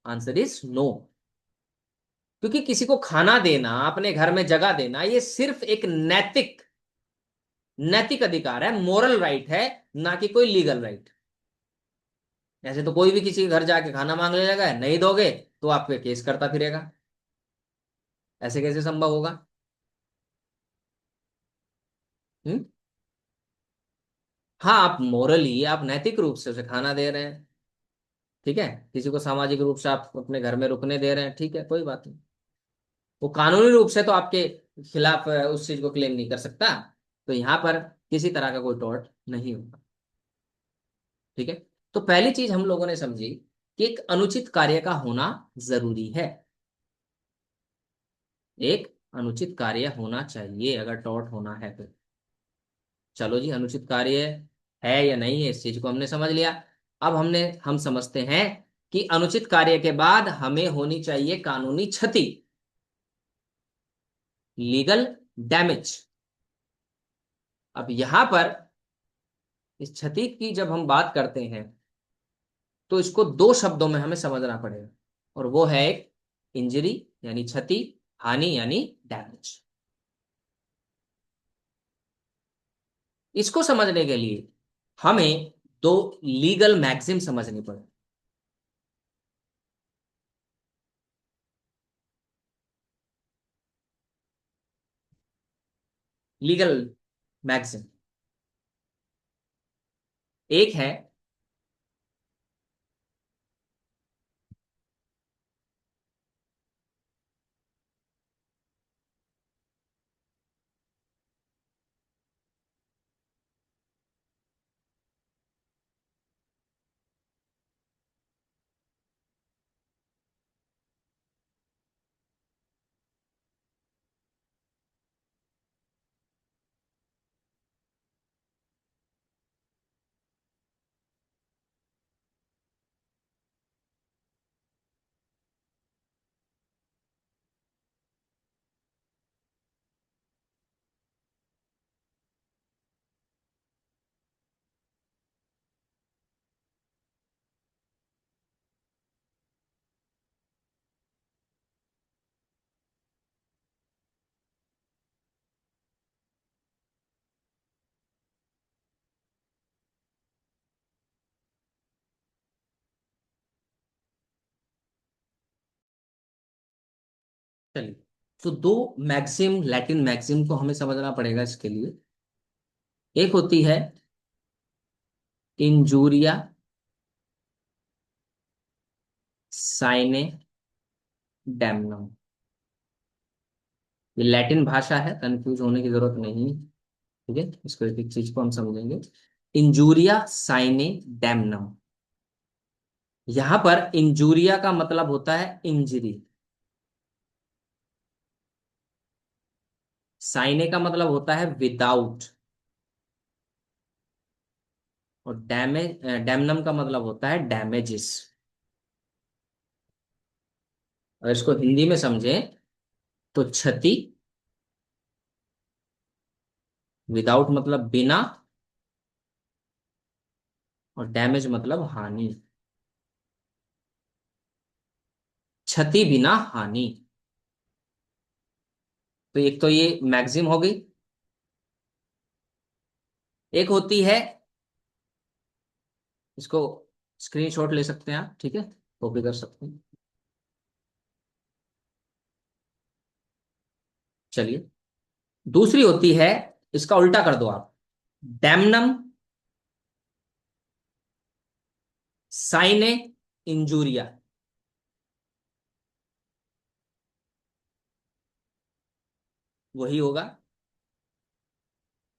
Answer is no. क्योंकि किसी को खाना देना, अपने घर में जगह देना, ये सिर्फ एक नैतिक नैतिक अधिकार है, मोरल राइट है, ना कि कोई लीगल राइट। ऐसे तो कोई भी किसी के घर जाके खाना मांगने लगा है, नहीं दोगे तो आप पे केस करता फिरेगा। ऐसे कैसे संभव होगा? हम्म। हाँ, आप मोरली, आप नैतिक रूप से उसे खाना दे रहे हैं, ठीक है, किसी को सामाजिक रूप से आप अपने घर में रुकने दे रहे हैं, ठीक है, कोई बात नहीं। वो कानूनी रूप से तो आपके खिलाफ उस चीज को क्लेम नहीं कर सकता। तो यहाँ पर किसी तरह का कोई टॉर्ट नहीं होगा। ठीक है। तो पहली चीज हम लोगों ने समझी कि एक अनुचित कार्य का होना जरूरी है। एक अनुचित कार्य होना चाहिए अगर टॉर्ट होना है तो। चलो जी, अनुचित कार्य है या नहीं है, इस चीज को हमने समझ लिया। अब हम समझते हैं कि अनुचित कार्य के बाद हमें होनी चाहिए कानूनी क्षति, लीगल डैमेज। अब यहां पर इस क्षति की जब हम बात करते हैं तो इसको दो शब्दों में हमें समझना पड़ेगा, और वो है एक इंजरी यानी क्षति, हानि यानी डैमेज। इसको समझने के लिए हमें दो लीगल मैक्सिम समझनी पड़े। लीगल मैक्सिम एक है, चलिए, तो दो मैक्सिम, लैटिन मैक्सिम को हमें समझना पड़ेगा इसके लिए। एक होती है इंजूरिया साइने डैमनम। ये लैटिन भाषा है, कंफ्यूज होने की जरूरत नहीं। ठीक है, इसको एक एक चीज को हम समझेंगे। इंजूरिया साइने डैमनम। यहां पर इंजूरिया का मतलब होता है इंजरी, साइने का मतलब होता है विदाउट, और डैमनम का मतलब होता है डैमेजेस। अगर इसको हिंदी में समझें तो क्षति, विदाउट मतलब बिना, और डैमेज मतलब हानि। क्षति बिना हानि। तो एक तो ये मैक्सिम हो गई। एक होती है, इसको स्क्रीनशॉट ले सकते हैं आप, ठीक है, कॉपी कर सकते हैं। चलिए, दूसरी होती है, इसका उल्टा कर दो आप, डैमनम साइने इंजूरिया। वही होगा,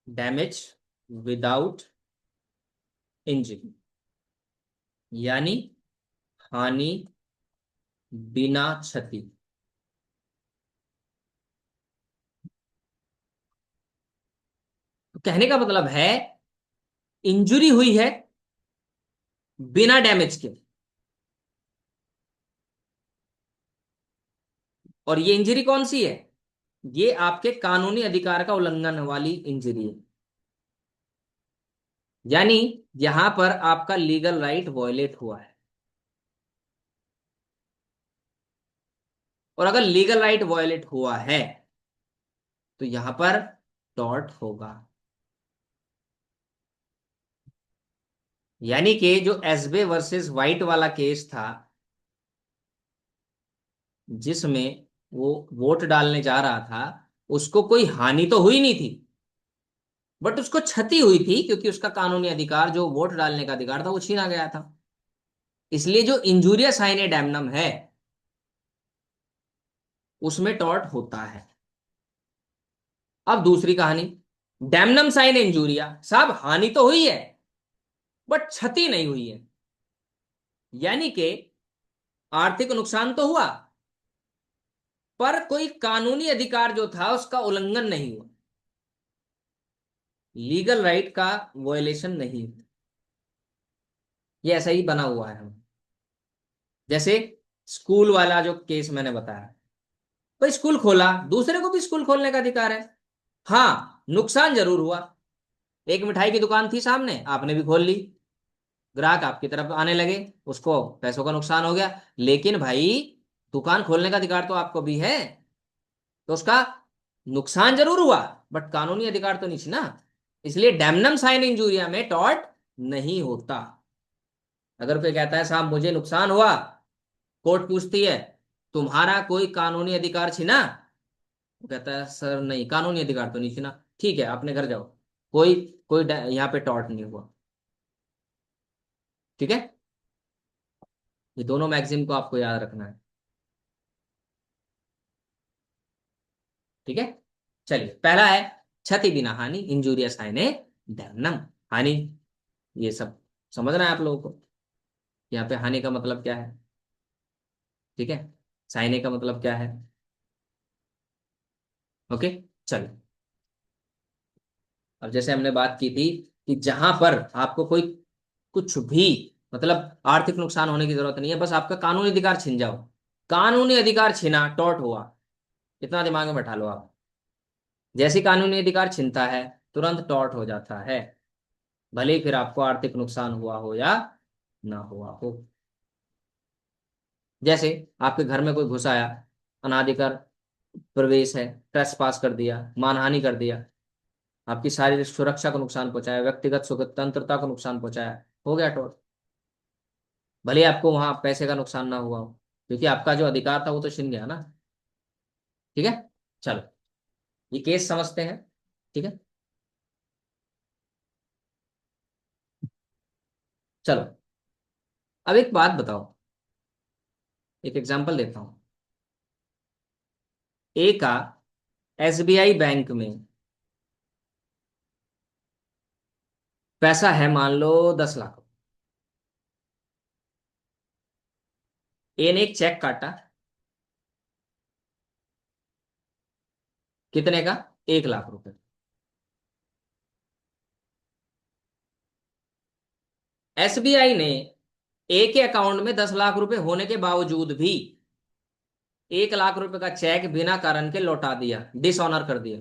डैमेज विदाउट इंजरी, यानी हानि बिना क्षति। तो कहने का मतलब है इंजुरी हुई है बिना डैमेज के, और ये इंजरी कौन सी है? ये आपके कानूनी अधिकार का उल्लंघन वाली इंजरी है, यानी यहां पर आपका लीगल राइट वॉयलेट हुआ है। और अगर लीगल राइट वॉयलेट हुआ है तो यहां पर टॉर्ट होगा। यानी कि जो एसबे वर्सेस वाइट वाला केस था, जिसमें वो वोट डालने जा रहा था, उसको कोई हानि तो हुई नहीं थी, बट उसको क्षति हुई थी, क्योंकि उसका कानूनी अधिकार जो वोट डालने का अधिकार था वो छीना गया था। इसलिए जो इंजूरियस साइन डैमनम है उसमें टॉर्ट होता है। अब दूसरी कहानी, डैमनम साइन इंजूरिया, साहब हानि तो हुई है बट क्षति नहीं हुई है, यानी कि आर्थिक नुकसान तो हुआ पर कोई कानूनी अधिकार जो था उसका उल्लंघन नहीं हुआ, लीगल राइट का वॉयलेशन नहीं हुआ। ये ऐसा ही बना हुआ है हम, जैसे स्कूल वाला जो केस मैंने बताया, भाई स्कूल खोला, दूसरे को भी स्कूल खोलने का अधिकार है। हाँ नुकसान जरूर हुआ, एक मिठाई की दुकान थी सामने, आपने भी खोल ली, ग्राहक आपकी तरफ आने लगे, उसको पैसों का नुकसान हो गया, लेकिन भाई दुकान खोलने का अधिकार तो आपको भी है, तो उसका नुकसान जरूर हुआ बट कानूनी अधिकार तो नहीं थी ना। इसलिए डैमनम साइन इंजूरिया में टॉर्ट नहीं होता। अगर कोई कहता है साहब मुझे नुकसान हुआ, कोर्ट पूछती है तुम्हारा कोई कानूनी अधिकार छीना, वो कहता है सर नहीं कानूनी अधिकार तो नहीं छीना, ठीक है अपने घर जाओ, कोई कोई यहाँ पे टॉर्ट नहीं हुआ। ठीक है, ये दोनों मैगजीन को आपको याद रखना है। ठीक है, चलिए पहला है क्षति बिना हानि, इंजूरियस हानि डैमनम, हानि, ये सब समझना है आप लोगों को। यहाँ पे हानि का मतलब क्या है, ठीक है, साइने का मतलब क्या है। ओके, चलिए। अब जैसे हमने बात की थी कि जहां पर आपको कोई कुछ भी मतलब आर्थिक नुकसान होने की जरूरत नहीं है, बस आपका कानूनी अधिकार छिन जाओ, कानूनी अधिकार छिना टॉर्ट हुआ, इतना दिमाग में बैठा लो आप। जैसी कानूनी अधिकार छिनता है तुरंत टॉर्ट हो जाता है, भले ही फिर आपको आर्थिक नुकसान हुआ हो या ना हुआ हो। जैसे आपके घर में कोई घुस आया, अनाधिकार प्रवेश है, ट्रेसपास कर दिया, मानहानि कर दिया, आपकी शारीरिक सुरक्षा को नुकसान पहुंचाया, व्यक्तिगत स्वतंत्रता को नुकसान पहुंचाया, हो गया टोल। भले ही आपको वहां पैसे का नुकसान ना हुआ हो, क्योंकि आपका जो अधिकार था वो तो छिन गया ना। ठीक है, चलो ये केस समझते हैं। ठीक है, चलो अब एक बात बताओ, एक एग्जांपल देता हूं। ए का एसबीआई बैंक में पैसा है मान लो 10 लाख। ए ने एक चेक काटा, कितने का, 1 लाख रुपए। एसबीआई ने ए के अकाउंट में 10 लाख रुपए होने के बावजूद भी 1 लाख रुपए का चेक बिना कारण के लौटा दिया, डिसऑनर कर दिया।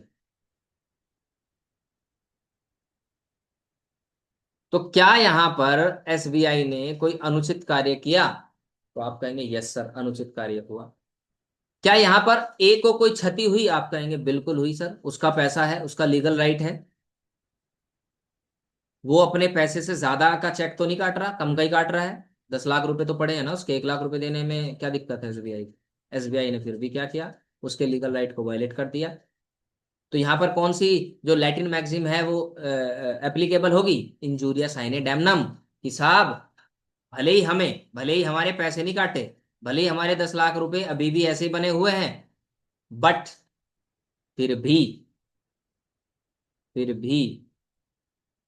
तो क्या यहां पर एसबीआई ने कोई अनुचित कार्य किया, तो आप कहेंगे यस सर अनुचित कार्य हुआ। क्या यहां पर ए को कोई क्षति हुई, आप कहेंगे बिल्कुल हुई सर, उसका पैसा है, उसका लीगल राइट है, वो अपने पैसे से ज्यादा का चेक तो नहीं काट रहा, कम का ही काट रहा है। 10 लाख रुपए तो पड़े हैं ना उसके, 1 लाख रुपए देने में क्या दिक्कत है एसबीआई की। एसबीआई ने फिर भी क्या किया, उसके लीगल राइट को वायलेट कर दिया। तो यहाँ पर कौन सी जो लैटिन मैक्सिम है वो एप्लीकेबल होगी, इंजूरिया साइने डैमनम, कि साहब भले ही हमारे पैसे नहीं काटे, भले ही हमारे 10 लाख रुपए अभी भी ऐसे ही बने हुए हैं, बट फिर भी फिर भी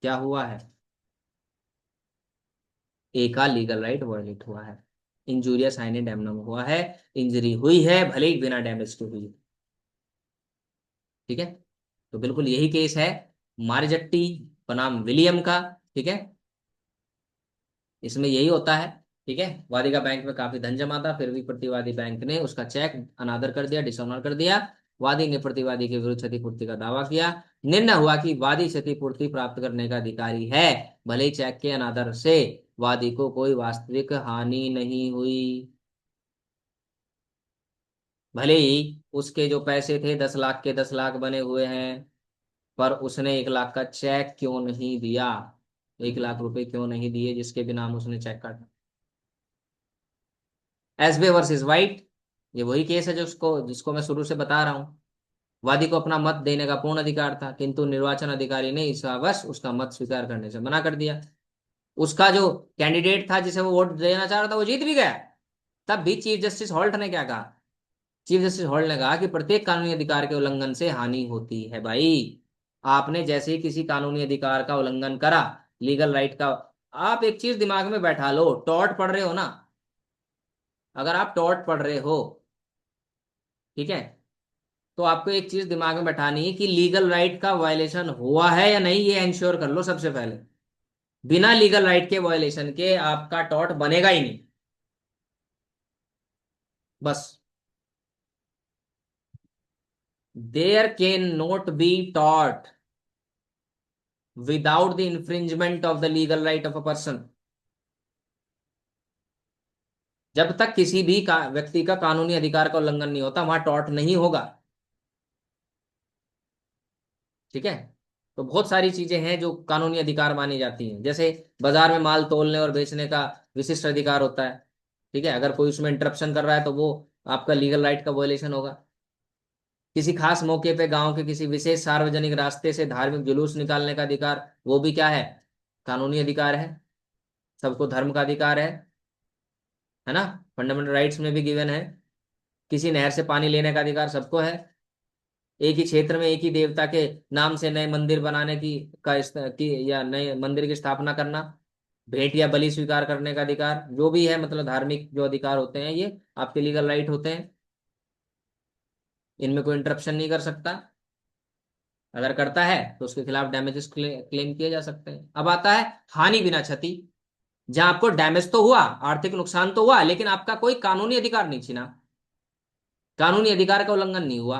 क्या हुआ है, ए का लीगल राइट वायलेट हुआ है, इंजूरिया साइने डैमनम हुआ है, इंजरी हुई है भले ही बिना डैमेज के हुई है। ठीक है, तो बिल्कुल यही केस है मारजट्टी बनाम विलियम का। ठीक है, इसमें यही होता है। ठीक है, वादी का बैंक में काफी धन जमा था, फिर भी प्रतिवादी बैंक ने उसका चेक अनादर कर दिया, डिसऑनर कर दिया। वादी ने प्रतिवादी के विरुद्ध क्षतिपूर्ति का दावा किया, निर्णय हुआ कि वादी क्षतिपूर्ति प्राप्त करने का अधिकारी है, भले ही चेक के अनादर से वादी को कोई वास्तविक हानि नहीं हुई, भले ही उसके जो पैसे थे 10 लाख के 10 लाख बने हुए हैं, पर उसने 1 लाख का चेक क्यों नहीं दिया, 1 लाख रुपए क्यों नहीं दिए जिसके भी नाम उसने चेक काटा। एसबे वर्सेस वाइट, ये वही केस है जो उसको जिसको मैं शुरू से बता रहा हूँ। वादी को अपना मत देने का पूर्ण अधिकार था, किंतु निर्वाचन अधिकारी ने इस वश उसका मत स्वीकार करने से मना कर दिया। उसका जो कैंडिडेट था जिसे वो वोट देना चाह रहा था वो जीत भी गया। तब भी चीफ जस्टिस होल्ट ने क्या कहा? चीफ जस्टिस होल्ट ने कहा कि प्रत्येक कानूनी अधिकार के उल्लंघन से हानि होती है भाई। आपने जैसे ही किसी कानूनी अधिकार का उल्लंघन करा, लीगल राइट का, आप एक चीज दिमाग में बैठा लो, टॉर्ट पढ़ रहे हो ना, अगर आप टॉर्ट पढ़ रहे हो, ठीक है, तो आपको एक चीज दिमाग में बैठानी है कि लीगल राइट का वायलेशन हुआ है या नहीं, ये इंश्योर कर लो सबसे पहले। बिना लीगल राइट के वायलेशन के आपका टॉर्ट बनेगा ही नहीं। बस, there can not be tort without the infringement of the legal right of a person. जब तक किसी भी व्यक्ति का कानूनी अधिकार का उल्लंघन नहीं होता, वहां टॉर्ट नहीं होगा। ठीक है। तो बहुत सारी चीजें हैं जो कानूनी अधिकार मानी जाती हैं, जैसे बाजार में माल तोलने और बेचने का विशिष्ट अधिकार होता है। ठीक है, अगर कोई उसमें इंटरप्शन कर रहा है तो वो आपका लीगल राइट का वॉयलेशन होगा। किसी खास मौके पे गांव के किसी विशेष सार्वजनिक रास्ते से धार्मिक जुलूस निकालने का अधिकार, वो भी क्या है? कानूनी अधिकार है। सबको धर्म का अधिकार है ना? फंडामेंटल राइट्स में भी गिवन है। किसी नहर से पानी लेने का अधिकार सबको है। एक ही क्षेत्र में एक ही देवता के नाम से नए मंदिर बनाने की या नए मंदिर की स्थापना करना, भेंट या बलि स्वीकार करने का अधिकार, जो भी है, मतलब धार्मिक जो अधिकार होते हैं ये आपके लीगल राइट होते हैं। इनमें कोई इंटरप्शन नहीं कर सकता। अगर करता है तो उसके खिलाफ डैमेजेस क्लेम किए जा सकते हैं। अब आता है हानि बिना क्षति। जहां आपको डैमेज तो हुआ, आर्थिक नुकसान तो हुआ, लेकिन आपका कोई कानूनी अधिकार नहीं छीना, कानूनी अधिकार का उल्लंघन नहीं हुआ,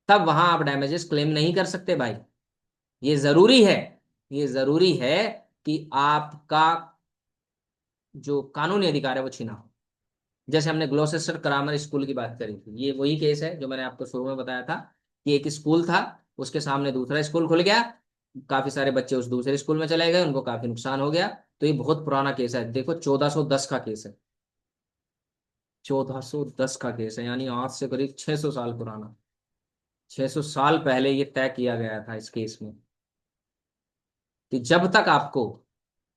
तब वहां आप डैमेजेस क्लेम नहीं कर सकते भाई। ये जरूरी है, ये जरूरी है कि आपका जो कानूनी अधिकार है वो छीना हो। जैसे हमने ग्लोसेस्टर करामर स्कूल की बात करी थी, ये वही केस है जो मैंने आपको शुरू में बताया था कि एक स्कूल था, उसके सामने दूसरा स्कूल खुल गया, काफी सारे बच्चे उस दूसरे स्कूल में चले गए, उनको काफी नुकसान हो गया। तो ये बहुत पुराना केस है, देखो 1410 का केस है। 1410 का केस है, यानी आज से करीब 600 साल पुराना। 600 साल पहले ये तय किया गया था इस केस में कि जब तक आपको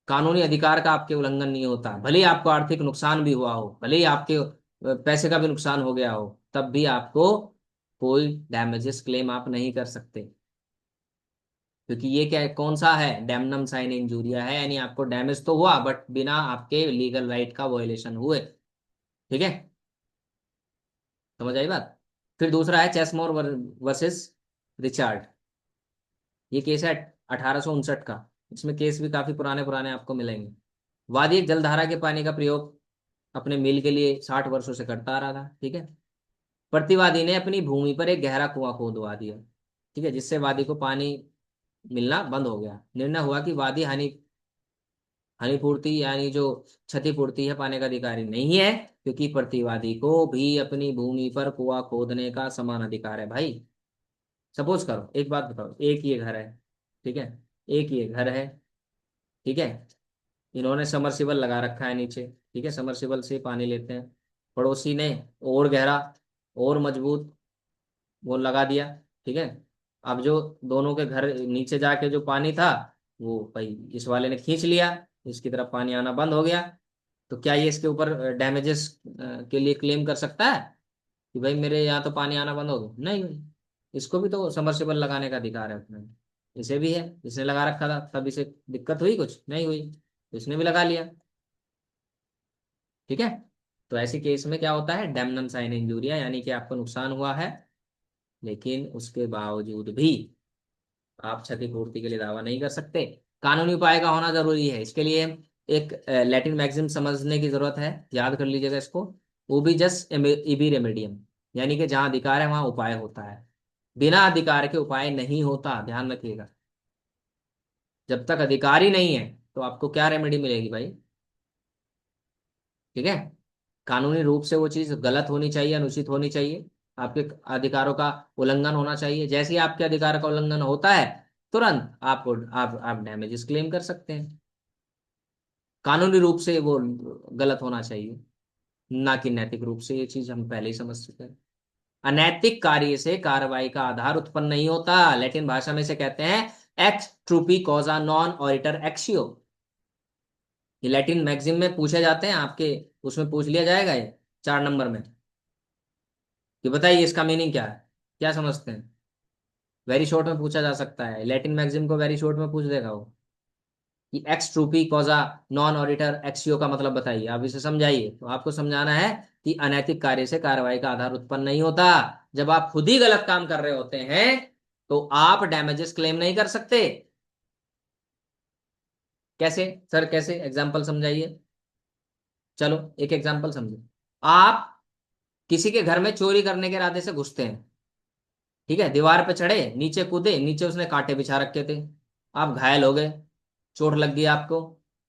कानूनी अधिकार का आपके उल्लंघन नहीं होता, भले ही आपको आर्थिक नुकसान भी हुआ हो, भले ही आपके पैसे का भी नुकसान हो गया हो, तब भी आपको कोई डैमेजेस क्लेम आप नहीं कर सकते। क्योंकि ये क्या है, कौन सा है, डैमनम साइन इंजूरिया है, यानी आपको डैमेज तो हुआ बट बिना आपके लीगल राइट का वायलेशन हुए। ठीक है, समझ आई बात? फिर दूसरा है चेसमोर वर्सेस रिचार्ड। ये केस है 1859 का। इसमें केस भी काफी पुराने पुराने आपको मिलेंगे। वादी एक जलधारा के पानी का प्रयोग अपने मिल के लिए 60 वर्षों से करता आ रहा था। ठीक है, प्रतिवादी ने अपनी भूमि पर एक गहरा कुआं खोदवा दिया। ठीक है, जिससे वादी को पानी मिलना बंद हो गया। निर्णय हुआ कि वादी हानिपूर्ति यानी जो क्षतिपूर्ति है पाने का अधिकारी नहीं है, क्योंकि प्रतिवादी को भी अपनी भूमि पर कुआं खोदने का समान अधिकार है भाई। सपोज करो, एक बात बताओ, एक ये घर है, ठीक है, एक ये घर है, ठीक है, इन्होंने समरसिबल लगा रखा है नीचे, ठीक है, समरसिबल से पानी लेते हैं। पड़ोसी ने और गहरा और मजबूत वो लगा दिया। ठीक है, अब जो दोनों के घर नीचे जाके जो पानी था, वो भाई इस वाले ने खींच लिया, इसकी तरफ पानी आना बंद हो गया। तो क्या ये इसके ऊपर डैमेजेस के लिए क्लेम कर सकता है कि भाई मेरे यहाँ तो पानी आना बंद हो गया? नहीं भाई, इसको भी तो समरसेबल लगाने का अधिकार है अपने। इसे भी है, इसने लगा रखा था, तब इसे दिक्कत हुई? कुछ नहीं हुई, तो इसने भी लगा लिया। ठीक है, तो ऐसे केस में क्या होता है, डैमनम साइन इंजूरिया, यानी कि आपको नुकसान हुआ है, लेकिन उसके बावजूद भी आप क्षतिपूर्ति के लिए दावा नहीं कर सकते। कानूनी उपाय का होना जरूरी है, इसके लिए एक लैटिन मैक्सिम समझने की जरूरत है, याद कर लीजिएगा इसको। वो भी जस्ट इबी रेमेडियम, यानी कि जहां अधिकार है वहां उपाय होता है, बिना अधिकार के उपाय नहीं होता, ध्यान रखिएगा। जब तक अधिकार ही नहीं है तो आपको क्या रेमेडी मिलेगी भाई? ठीक है, कानूनी रूप से वो चीज गलत होनी चाहिए, अनुचित होनी चाहिए, आपके अधिकारों का उल्लंघन होना चाहिए। जैसे ही आपके अधिकार का उल्लंघन होता है, तुरंत आपको आप डैमेजेस क्लेम कर सकते हैं। कानूनी रूप से वो गलत होना चाहिए, ना कि नैतिक रूप से। ये चीज हम पहले ही समझ चुके हैं। अनैतिक कार्य से कार्रवाई का आधार उत्पन्न नहीं होता, लैटिन भाषा में से कहते हैं एक्स ट्रूपी कॉजा नॉन ऑरिटर एक्सियो। ये लैटिन मैगजीन में पूछे जाते हैं आपके, उसमें पूछ लिया जाएगा ये 4 नंबर में कि बताइए इसका मीनिंग क्या है, क्या समझते हैं। वेरी शॉर्ट में पूछा जा सकता है, लैटिन मैगजीन को वेरी शॉर्ट में पूछ देगा वो कि एक्स ट्रूपी कॉजा नॉन ऑडिटर एक्सियो का मतलब बताइए, आप इसे समझाइए। तो आपको समझाना है कि अनैतिक कार्य से कार्रवाई का आधार उत्पन्न नहीं होता। जब आप खुद ही गलत काम कर रहे होते हैं तो आप डैमेजेस क्लेम नहीं कर सकते। कैसे सर, कैसे एग्जाम्पल समझाइए। चलो एक एग्जाम्पल समझो। आप किसी के घर में चोरी करने के इरादे से घुसते हैं, ठीक है, दीवार पे चढ़े, नीचे कूदे, नीचे उसने कांटे बिछा रखे थे, आप घायल हो गए, चोट लग गई आपको।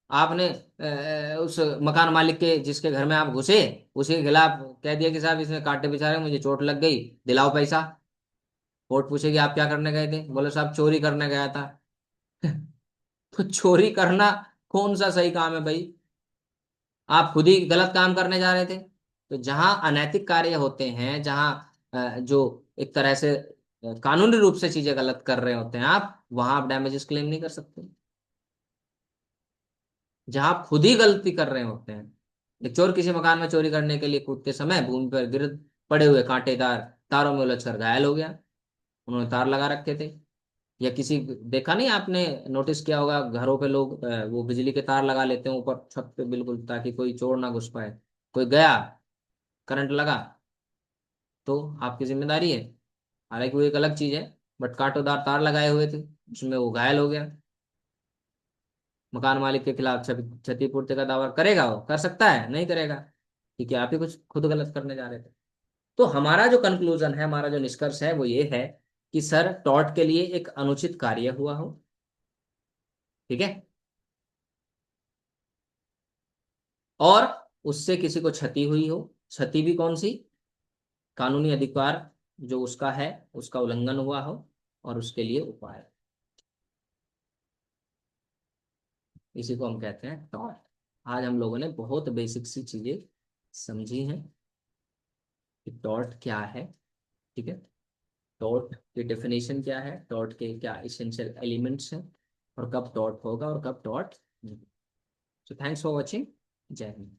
आपने उस मकान मालिक के जिसके घर में आप घुसे उसी के खिलाफ कह दिया कि साहब इसने कांटे बिछा रहे, मुझे चोट लग गई, दिलाओ पैसा। कोर्ट पूछेगी आप क्या करने गए थे, बोले साहब चोरी करने गया था। तो चोरी करना कौन सा सही काम है भाई, आप खुद ही गलत काम करने जा रहे थे। तो जहां अनैतिक कार्य होते हैं, जहां जो एक तरह से कानूनी रूप से चीजें गलत कर रहे होते हैं आप, वहां आप डैमेजेस क्लेम नहीं कर सकते। जहां आप खुद ही गलती कर रहे होते हैं, एक चोर किसी मकान में चोरी करने के लिए कूदते समय भूमि पर गिर पड़े हुए कांटेदार तारों में उलझकर घायल हो गया, उन्होंने तार लगा रखे थे। या किसी, देखा नहीं आपने, नोटिस किया होगा घरों पे लोग वो बिजली के तार लगा लेते हैं ऊपर छत पे बिल्कुल, ताकि कोई चोर ना घुस पाए। कोई गया, करंट लगा, तो आपकी जिम्मेदारी है। हालांकि वो एक अलग चीज है, बट कांटोदार तार लगाए हुए थे, उसमें वो घायल हो गया। मकान मालिक के खिलाफ क्षतिपूर्ति का दावा करेगा, वो कर सकता है, नहीं करेगा, क्योंकि आप ही कुछ खुद गलत करने जा रहे थे। तो हमारा जो कंक्लूजन है, हमारा जो निष्कर्ष है वो ये है कि सर टॉर्ट के लिए एक अनुचित कार्य हुआ हो, ठीक है, और उससे किसी को क्षति हुई हो। क्षति भी कौन सी, कानूनी अधिकार जो उसका है उसका उल्लंघन हुआ हो, और उसके लिए उपाय, इसी को हम कहते हैं टॉर्ट। आज हम लोगों ने बहुत बेसिक सी चीजें समझी हैं कि टॉर्ट क्या है, ठीक है, टॉर्ट की डेफिनेशन क्या है, टॉर्ट के क्या इसेंशियल एलिमेंट्स हैं, और कब टॉर्ट होगा और कब टॉर्ट नहीं। So thanks for watching. जय हिंद।